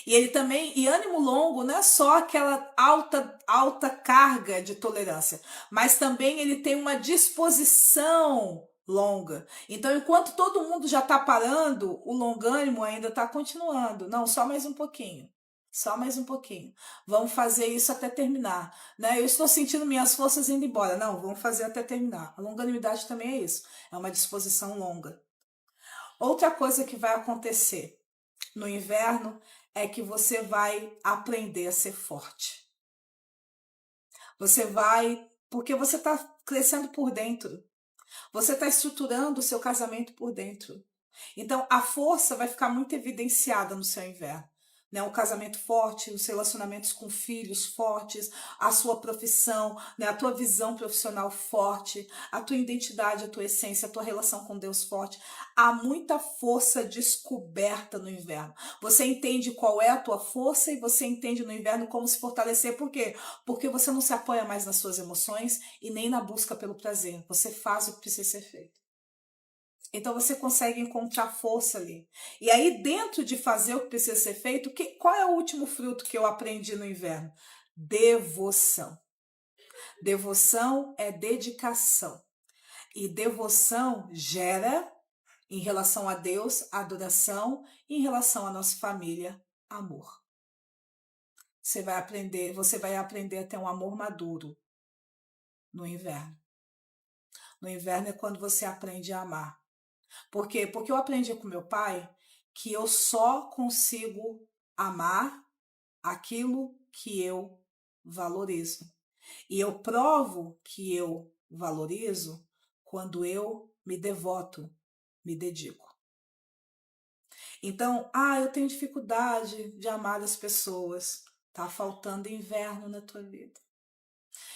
E ele também, e ânimo longo não é só aquela alta carga de tolerância, mas também ele tem uma disposição longa. Então, enquanto todo mundo já está parando, o longânimo ainda está continuando. Não, só mais um pouquinho. Só mais um pouquinho. Vamos fazer isso até terminar. Né? Eu estou sentindo minhas forças indo embora. Não, vamos fazer até terminar. A longanimidade também é isso. É uma disposição longa. Outra coisa que vai acontecer no inverno é que você vai aprender a ser forte. Você vai, porque você está crescendo por dentro. Você está estruturando o seu casamento por dentro. Então, a força vai ficar muito evidenciada no seu inverno. Né? Um casamento forte, os relacionamentos com filhos fortes, a sua profissão, né? A tua visão profissional forte, a tua identidade, a tua essência, a tua relação com Deus forte. Há muita força descoberta no inverno. Você entende qual é a tua força e você entende no inverno como se fortalecer. Por quê? Porque você não se apoia mais nas suas emoções e nem na busca pelo prazer. Você faz o que precisa ser feito. Então você consegue encontrar força ali. E aí, dentro de fazer o que precisa ser feito, qual é o último fruto que eu aprendi no inverno? Devoção. Devoção é dedicação. E devoção gera, em relação a Deus, adoração, e em relação à nossa família, amor. Você vai aprender a ter um amor maduro no inverno. No inverno é quando você aprende a amar. Por quê? Porque eu aprendi com meu pai que eu só consigo amar aquilo que eu valorizo. E eu provo que eu valorizo quando eu me devoto, me dedico. Então, eu tenho dificuldade de amar as pessoas. Tá faltando inverno na tua vida.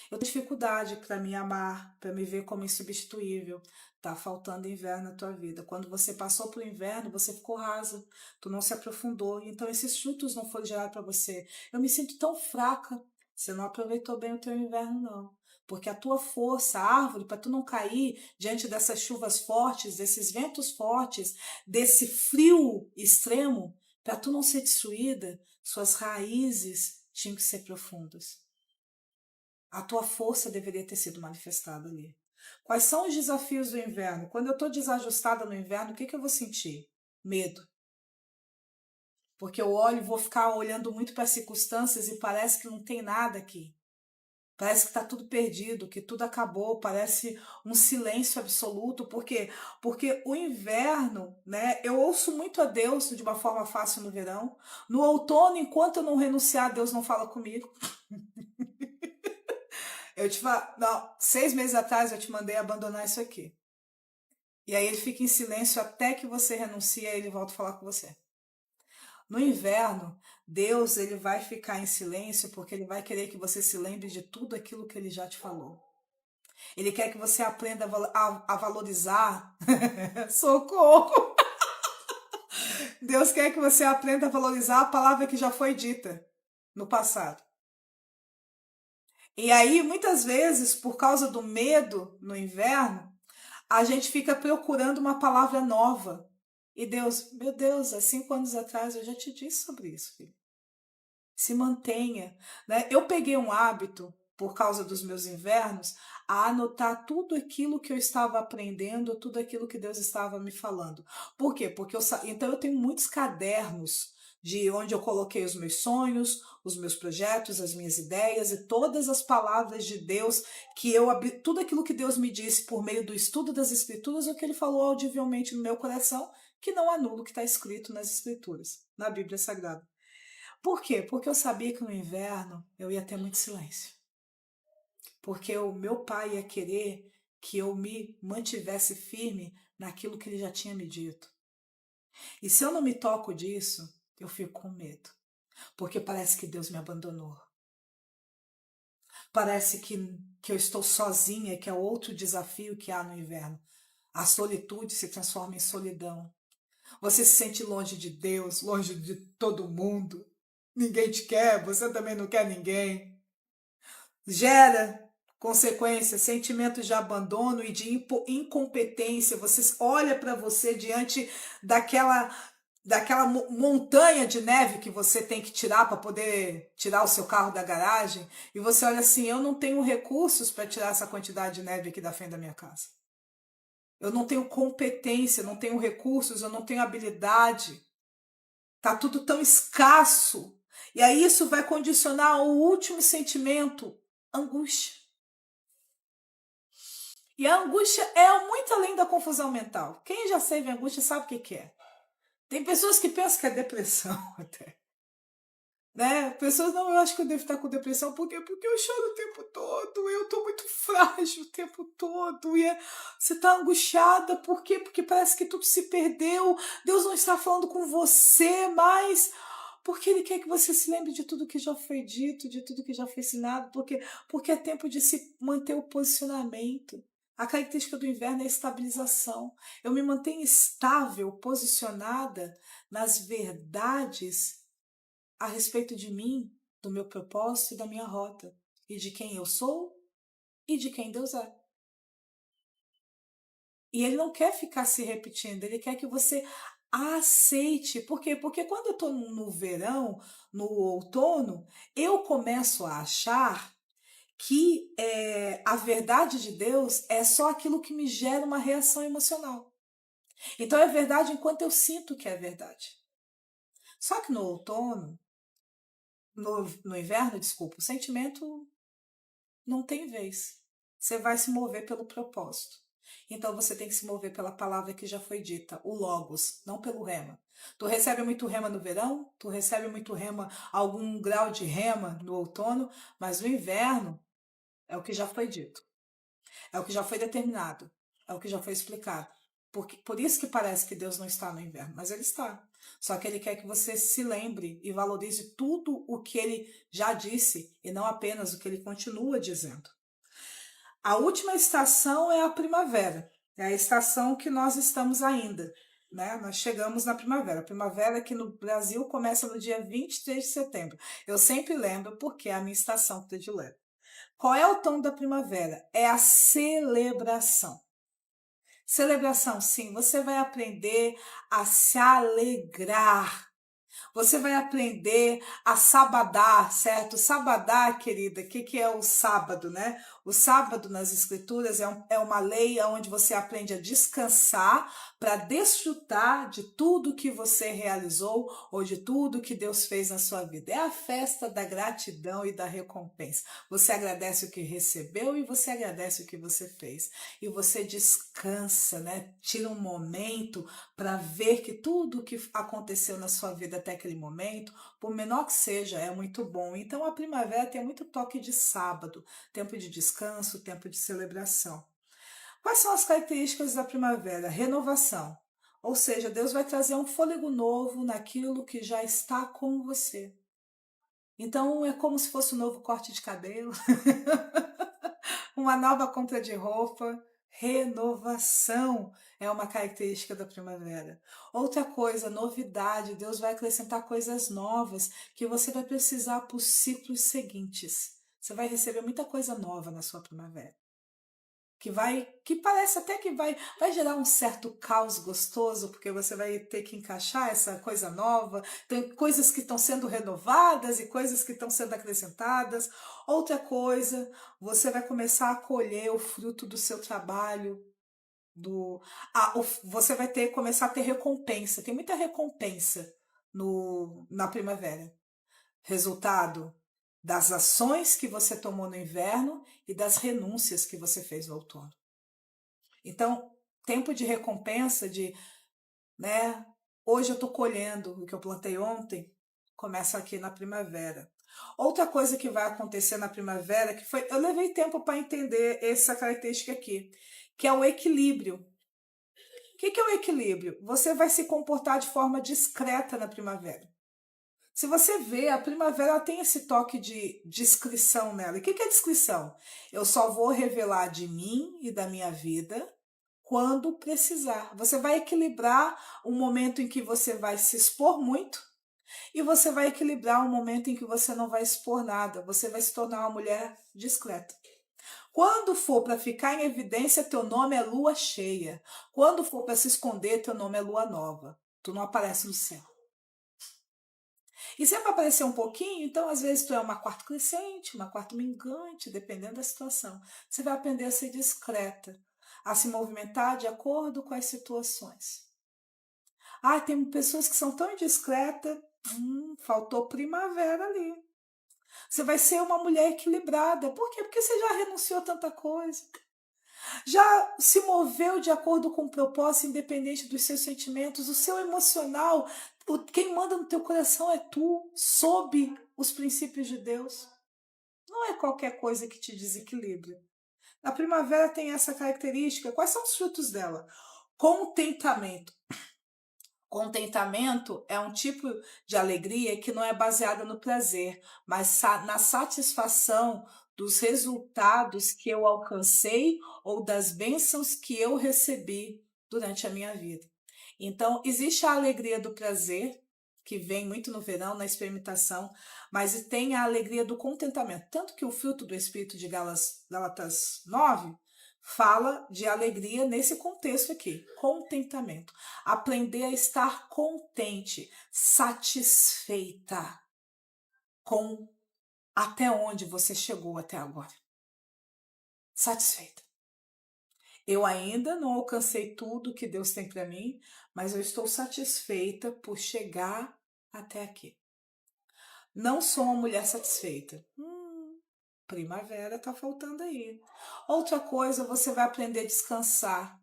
Eu tenho dificuldade para me amar, para me ver como insubstituível. Tá faltando inverno na tua vida. Quando você passou pro inverno, você ficou rasa. Tu não se aprofundou. Então esses frutos não foram gerados para você. Eu me sinto tão fraca. Você não aproveitou bem o teu inverno, não. Porque a tua força, a árvore, para tu não cair diante dessas chuvas fortes, desses ventos fortes, desse frio extremo, para tu não ser destruída, suas raízes tinham que ser profundas. A tua força deveria ter sido manifestada ali. Quais são os desafios do inverno? Quando eu estou desajustada no inverno, o que eu vou sentir? Medo. Porque eu olho e vou ficar olhando muito para as circunstâncias e parece que não tem nada aqui. Parece que está tudo perdido, que tudo acabou, parece um silêncio absoluto. Por quê? Porque o inverno, né? Eu ouço muito a Deus de uma forma fácil no verão. No outono, enquanto eu não renunciar, Deus não fala comigo. Eu te falo, não, 6 meses atrás eu te mandei abandonar isso aqui. E aí ele fica em silêncio até que você renuncia e ele volta a falar com você. No inverno, Deus ele vai ficar em silêncio porque ele vai querer que você se lembre de tudo aquilo que ele já te falou. Ele quer que você aprenda a valorizar. Socorro! Deus quer que você aprenda a valorizar a palavra que já foi dita no passado. E aí, muitas vezes, por causa do medo no inverno, a gente fica procurando uma palavra nova. E Deus, meu Deus, há 5 anos atrás eu já te disse sobre isso, filho. Se mantenha, né? Eu peguei um hábito, por causa dos meus invernos, a anotar tudo aquilo que eu estava aprendendo, tudo aquilo que Deus estava me falando. Por quê? Porque então eu tenho muitos cadernos de onde eu coloquei os meus sonhos, os meus projetos, as minhas ideias e todas as palavras de Deus que eu tudo aquilo que Deus me disse por meio do estudo das Escrituras, o que Ele falou audivelmente no meu coração, que não anula o que está escrito nas Escrituras, na Bíblia Sagrada. Por quê? Porque eu sabia que no inverno eu ia ter muito silêncio. Porque o meu pai ia querer que eu me mantivesse firme naquilo que ele já tinha me dito. E se eu não me toco disso, eu fico com medo. Porque parece que Deus me abandonou. Parece que eu estou sozinha, que é outro desafio que há no inverno. A solitude se transforma em solidão. Você se sente longe de Deus, longe de todo mundo. Ninguém te quer, você também não quer ninguém. Gera consequências, sentimentos de abandono e de incompetência. Você olha para você diante daquela montanha de neve que você tem que tirar para poder tirar o seu carro da garagem, e você olha assim, eu não tenho recursos para tirar essa quantidade de neve aqui da frente da minha casa. Eu não tenho competência, não tenho recursos, eu não tenho habilidade. Tá tudo tão escasso. E aí isso vai condicionar o último sentimento, angústia. E a angústia é muito além da confusão mental. Quem já teve angústia sabe o que é. Tem pessoas que pensam que é depressão até. Né? Pessoas, não, eu acho que eu devo estar com depressão. Por quê? Porque eu choro o tempo todo, eu tô muito frágil o tempo todo. E você tá angustiada, por quê? Porque parece que tudo se perdeu. Deus não está falando com você mais. Porque Ele quer que você se lembre de tudo que já foi dito, de tudo que já foi ensinado. Porque é tempo de se manter o posicionamento. A característica do inverno é a estabilização. Eu me mantenho estável, posicionada nas verdades a respeito de mim, do meu propósito e da minha rota, e de quem eu sou e de quem Deus é. E Ele não quer ficar se repetindo, Ele quer que você aceite. Por quê? Porque quando eu estou no verão, no outono, eu começo a achar que a verdade de Deus é só aquilo que me gera uma reação emocional. Então é verdade enquanto eu sinto que é verdade. Só que no outono, no inverno, desculpa, o sentimento não tem vez. Você vai se mover pelo propósito. Então você tem que se mover pela palavra que já foi dita, o Logos, não pelo rema. Tu recebe muito rema no verão, tu recebe muito rema, algum grau de rema no outono, mas no inverno é o que já foi dito, é o que já foi determinado, é o que já foi explicado. Por isso que parece que Deus não está no inverno, mas Ele está. Só que ele quer que você se lembre e valorize tudo o que ele já disse e não apenas o que ele continua dizendo. A última estação é a primavera. É a estação que nós estamos ainda, né? Nós chegamos na primavera. A primavera aqui no Brasil começa no dia 23 de setembro. Eu sempre lembro porque é a minha estação predileta. Qual é o tom da primavera? É a celebração. Celebração, sim, você vai aprender a se alegrar. Você vai aprender a sabadar, certo? Sabadar, querida, o que é o sábado, né? O sábado nas escrituras é uma lei onde você aprende a descansar para desfrutar de tudo que você realizou ou de tudo que Deus fez na sua vida. É a festa da gratidão e da recompensa. Você agradece o que recebeu e você agradece o que você fez. E você descansa, né? Tira um momento para ver que tudo o que aconteceu na sua vida até aquele momento, por menor que seja, é muito bom. Então a primavera tem muito toque de sábado, tempo de descanso, tempo de celebração. Quais são as características da primavera? Renovação. Ou seja, Deus vai trazer um fôlego novo naquilo que já está com você. Então é como se fosse um novo corte de cabelo, uma nova compra de roupa. Renovação é uma característica da primavera. Outra coisa, novidade, Deus vai acrescentar coisas novas que você vai precisar para os ciclos seguintes. Você vai receber muita coisa nova na sua primavera. Que parece até que vai gerar um certo caos gostoso, porque você vai ter que encaixar essa coisa nova, tem coisas que estão sendo renovadas e coisas que estão sendo acrescentadas. Outra coisa, você vai começar a colher o fruto do seu trabalho, você vai começar a ter recompensa, tem muita recompensa na primavera. Resultado das ações que você tomou no inverno e das renúncias que você fez no outono. Então, tempo de recompensa, né? Hoje eu estou colhendo o que eu plantei ontem, começa aqui na primavera. Outra coisa que vai acontecer na primavera, eu levei tempo para entender essa característica aqui, que é o equilíbrio. O que é o equilíbrio? Você vai se comportar de forma discreta na primavera. Se você vê, a primavera tem esse toque de discrição nela. E o que é discrição? Eu só vou revelar de mim e da minha vida quando precisar. Você vai equilibrar um momento em que você vai se expor muito e você vai equilibrar um momento em que você não vai expor nada. Você vai se tornar uma mulher discreta. Quando for para ficar em evidência, teu nome é lua cheia. Quando for para se esconder, teu nome é lua nova. Tu não aparece no céu. E se é para aparecer um pouquinho, então às vezes tu é uma quarta crescente, uma quarta minguante, dependendo da situação. Você vai aprender a ser discreta, a se movimentar de acordo com as situações. Ah, tem pessoas que são tão indiscretas, faltou primavera ali. Você vai ser uma mulher equilibrada. Por quê? Porque você já renunciou a tanta coisa. Já se moveu de acordo com o propósito, independente dos seus sentimentos. O seu emocional, quem manda no teu coração é tu, sob os princípios de Deus. Não é qualquer coisa que te desequilibre. A primavera tem essa característica. Quais são os frutos dela? Contentamento. Contentamento é um tipo de alegria que não é baseada no prazer, mas na satisfação dos resultados que eu alcancei ou das bênçãos que eu recebi durante a minha vida. Então, existe a alegria do prazer, que vem muito no verão, na experimentação, mas tem a alegria do contentamento. Tanto que o fruto do Espírito de Gálatas 9 fala de alegria nesse contexto aqui, contentamento. Aprender a estar contente, satisfeita com até onde você chegou até agora. Satisfeita. Eu ainda não alcancei tudo que Deus tem para mim, mas eu estou satisfeita por chegar até aqui. Não sou uma mulher satisfeita. Primavera tá faltando aí. Outra coisa, você vai aprender a descansar.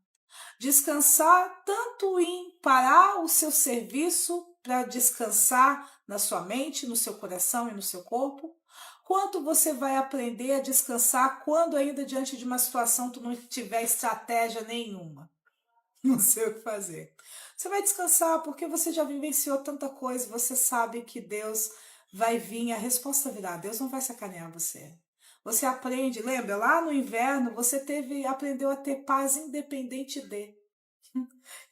Descansar tanto em parar o seu serviço para descansar na sua mente, no seu coração e no seu corpo, quanto você vai aprender a descansar quando ainda diante de uma situação tu não tiver estratégia nenhuma. Não sei o que fazer. Você vai descansar porque você já vivenciou tanta coisa, você sabe que Deus vai vir, a resposta virá. Deus não vai sacanear você. Você aprende, lembra, lá no inverno você aprendeu a ter paz independente de.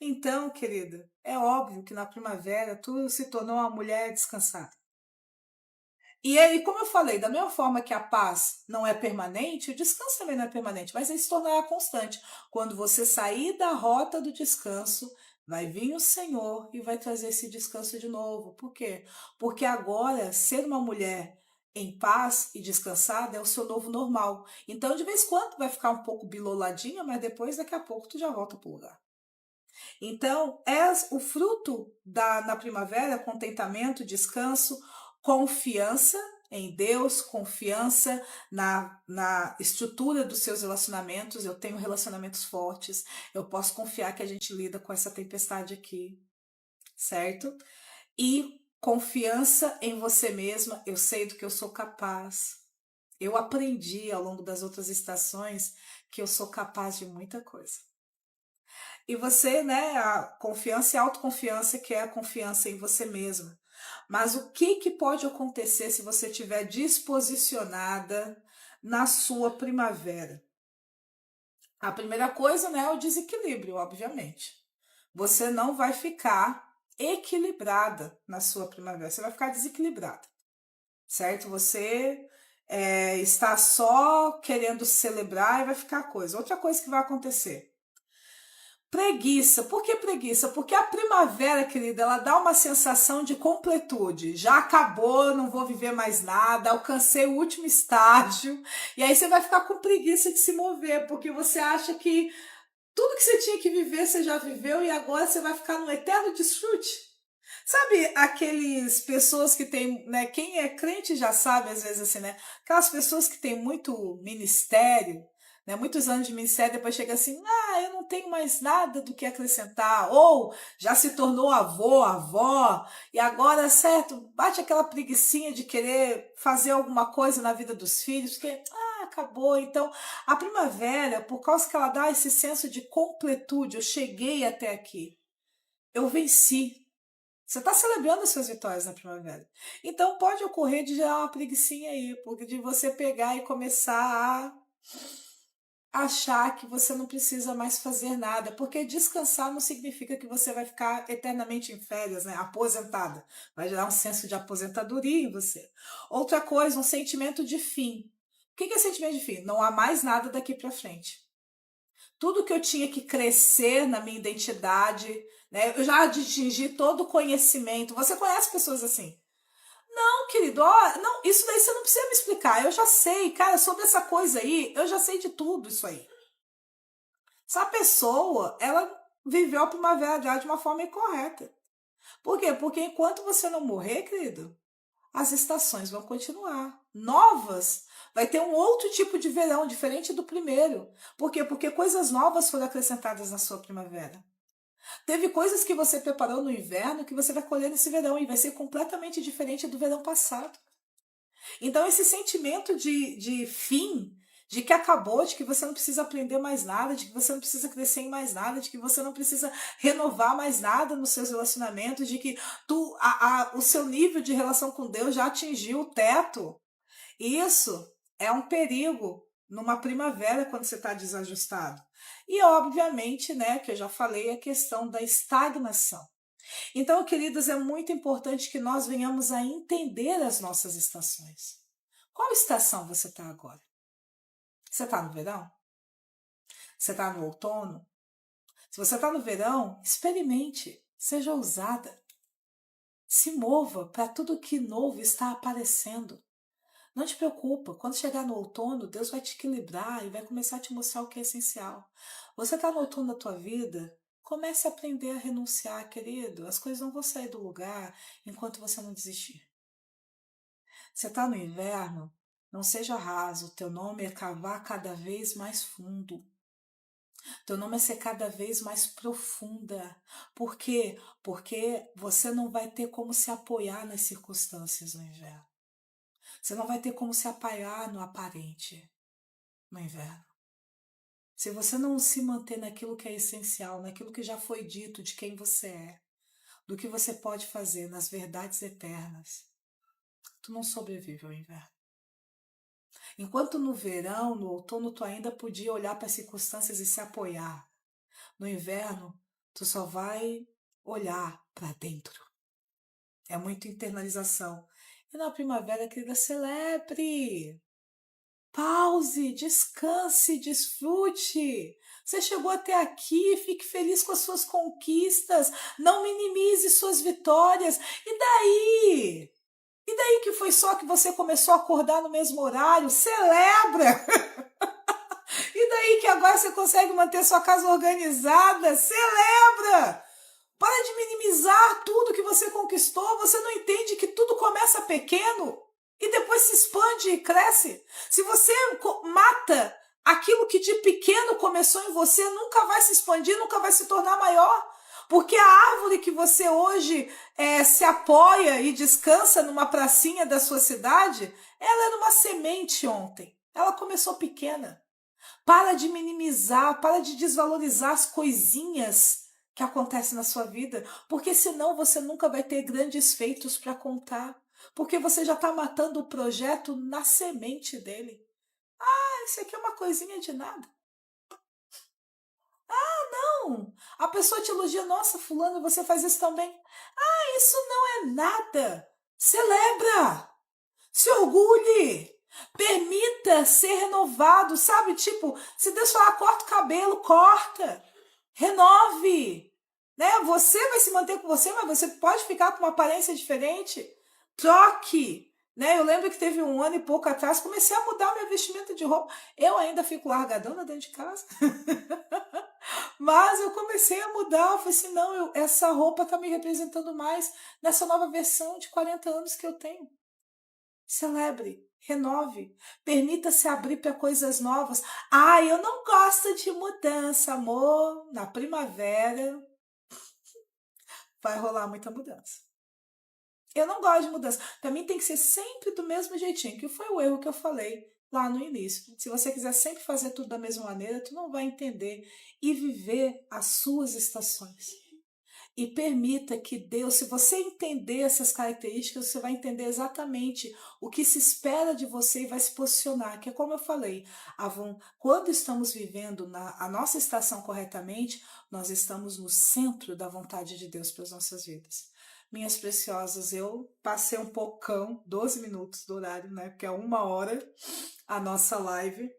Então, querida, é óbvio que na primavera tu se tornou uma mulher descansada. E aí, como eu falei, da mesma forma que a paz não é permanente, o descanso também não é permanente, mas ele se tornará constante. Quando você sair da rota do descanso, vai vir o Senhor e vai trazer esse descanso de novo. Por quê? Porque agora, ser uma mulher em paz e descansada é o seu novo normal. Então, de vez em quando, vai ficar um pouco biloladinha, mas depois, daqui a pouco, tu já volta pro lugar. Então, é o fruto na primavera, contentamento, descanso, confiança em Deus, confiança na estrutura dos seus relacionamentos. Eu tenho relacionamentos fortes, eu posso confiar que a gente lida com essa tempestade aqui, certo? E confiança em você mesma, eu sei do que eu sou capaz. Eu aprendi ao longo das outras estações que eu sou capaz de muita coisa. E você, né, a confiança e a autoconfiança, que é a confiança em você mesma. Mas o que que pode acontecer se você estiver disposicionada na sua primavera? A primeira coisa, né, é o desequilíbrio, obviamente. Você não vai ficar equilibrada na sua primavera, você vai ficar desequilibrada, certo? Você está só querendo celebrar e vai ficar coisa. Outra coisa que vai acontecer. Preguiça. Por que preguiça? Porque a primavera, querida, ela dá uma sensação de completude. Já acabou, não vou viver mais nada, alcancei o último estágio. E aí você vai ficar com preguiça de se mover, porque você acha que tudo que você tinha que viver, você já viveu e agora você vai ficar no eterno desfrute. Sabe aqueles pessoas que têm, né? Quem é crente já sabe, às vezes, assim, né? Aquelas pessoas que têm muito ministério, né? Muitos anos de ministério, depois chega assim, eu não tenho mais nada do que acrescentar. Ou já se tornou avô, avó, e agora, certo, bate aquela preguicinha de querer fazer alguma coisa na vida dos filhos, porque, acabou. Então, a primavera, por causa que ela dá esse senso de completude, eu cheguei até aqui, eu venci. Você está celebrando as suas vitórias na primavera. Então pode ocorrer de gerar uma preguicinha aí, porque de você pegar e começar a achar que você não precisa mais fazer nada, porque descansar não significa que você vai ficar eternamente em férias, né? Aposentada. Vai gerar um senso de aposentadoria em você. Outra coisa, um sentimento de fim. O que é sentimento de fim? Não há mais nada daqui para frente. Tudo que eu tinha que crescer na minha identidade, né? Eu já atingi todo o conhecimento. Você conhece pessoas assim? Não, querido, não, isso daí você não precisa me explicar. Eu já sei, cara, sobre essa coisa aí, eu já sei de tudo isso aí. Essa pessoa, ela viveu a primavera já de uma forma incorreta. Por quê? Porque enquanto você não morrer, querido, as estações vão continuar. Novas. Vai ter um outro tipo de verão, diferente do primeiro. Por quê? Porque coisas novas foram acrescentadas na sua primavera. Teve coisas que você preparou no inverno que você vai colher nesse verão e vai ser completamente diferente do verão passado. Então, esse sentimento de fim, de que acabou, de que você não precisa aprender mais nada, de que você não precisa crescer em mais nada, de que você não precisa renovar mais nada nos seus relacionamentos, de que o seu nível de relação com Deus já atingiu o teto. Isso é um perigo numa primavera quando você está desajustado. E, obviamente, né, que eu já falei, a questão da estagnação. Então, queridas, é muito importante que nós venhamos a entender as nossas estações. Qual estação você está agora? Você está no verão? Você está no outono? Se você está no verão, experimente, seja ousada, se mova para tudo que novo está aparecendo. Não te preocupa, quando chegar no outono, Deus vai te equilibrar e vai começar a te mostrar o que é essencial. Você está no outono da tua vida? Comece a aprender a renunciar, querido. As coisas não vão sair do lugar enquanto você não desistir. Você está no inverno? Não seja raso, teu nome é cavar cada vez mais fundo. Teu nome é ser cada vez mais profunda. Por quê? Porque você não vai ter como se apoiar nas circunstâncias no inverno. Você não vai ter como se apoiar no aparente no inverno. se você não se manter naquilo que é essencial, naquilo que já foi dito de quem você é, do que você pode fazer, nas verdades eternas, tu não sobrevive ao inverno. Enquanto no verão, no outono, tu ainda podia olhar para as circunstâncias e se apoiar. No inverno, tu só vai olhar para dentro. É muita internalização. E na primavera, querida, celebre. Pause, descanse, desfrute. Você chegou até aqui, fique feliz com as suas conquistas. Não minimize suas vitórias. E daí? E daí que foi só que você começou a acordar no mesmo horário? Celebra! E daí que agora você consegue manter sua casa organizada? Celebra! Para de minimizar tudo que você conquistou. Você não entende que tudo começa pequeno e depois se expande e cresce? Se você mata aquilo que de pequeno começou em você, nunca vai se expandir, nunca vai se tornar maior. Porque a árvore que você hoje se apoia e descansa numa pracinha da sua cidade, ela era uma semente ontem. Ela começou pequena. Para de minimizar, para de desvalorizar as coisinhas que acontecem na sua vida, porque senão você nunca vai ter grandes feitos para contar, porque você já está matando o projeto na semente dele. Ah, isso aqui é uma coisinha de nada. Não, a pessoa te elogia, nossa, fulano, você faz isso também. Ah, isso não é nada. Celebra, se orgulhe. Permita ser renovado, sabe? Tipo, se Deus falar, corta o cabelo, corta. Renove. Né? Você vai se manter com você, mas você pode ficar com uma aparência diferente. Troque. Né? Eu lembro que teve um ano e pouco atrás, comecei a mudar o meu vestimento de roupa. Eu ainda fico largadona dentro de casa. Mas eu comecei a mudar. Eu falei assim, não, essa roupa está me representando mais nessa nova versão de 40 anos que eu tenho. Celebre, renove, permita-se abrir para coisas novas. Ah, eu não gosto de mudança, amor. Na primavera vai rolar muita mudança. Eu não gosto de mudança. Para mim tem que ser sempre do mesmo jeitinho, que foi o erro que eu falei lá no início. Se você quiser sempre fazer tudo da mesma maneira, tu não vai entender e viver as suas estações. E permita que Deus, se você entender essas características, você vai entender exatamente o que se espera de você e vai se posicionar. Que é como eu falei, quando estamos vivendo a nossa estação corretamente, nós estamos no centro da vontade de Deus para as nossas vidas. Minhas preciosas, eu passei um pocão, 12 minutos do horário, né? Porque é 1 hora a nossa live.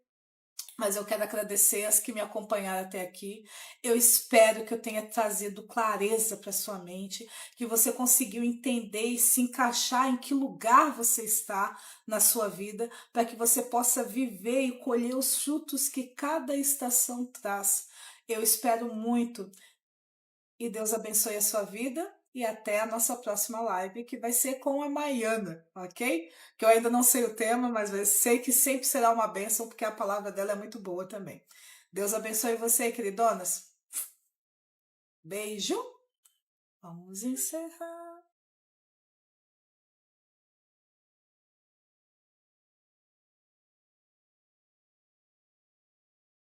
Mas eu quero agradecer as que me acompanharam até aqui. Eu espero que eu tenha trazido clareza para sua mente, que você conseguiu entender e se encaixar em que lugar você está na sua vida, para que você possa viver e colher os frutos que cada estação traz. Eu espero muito e Deus abençoe a sua vida. E até a nossa próxima live, que vai ser com a Maiana, ok? Que eu ainda não sei o tema, mas sei que sempre será uma bênção, porque a palavra dela é muito boa também. Deus abençoe você, queridonas. Beijo. Vamos encerrar.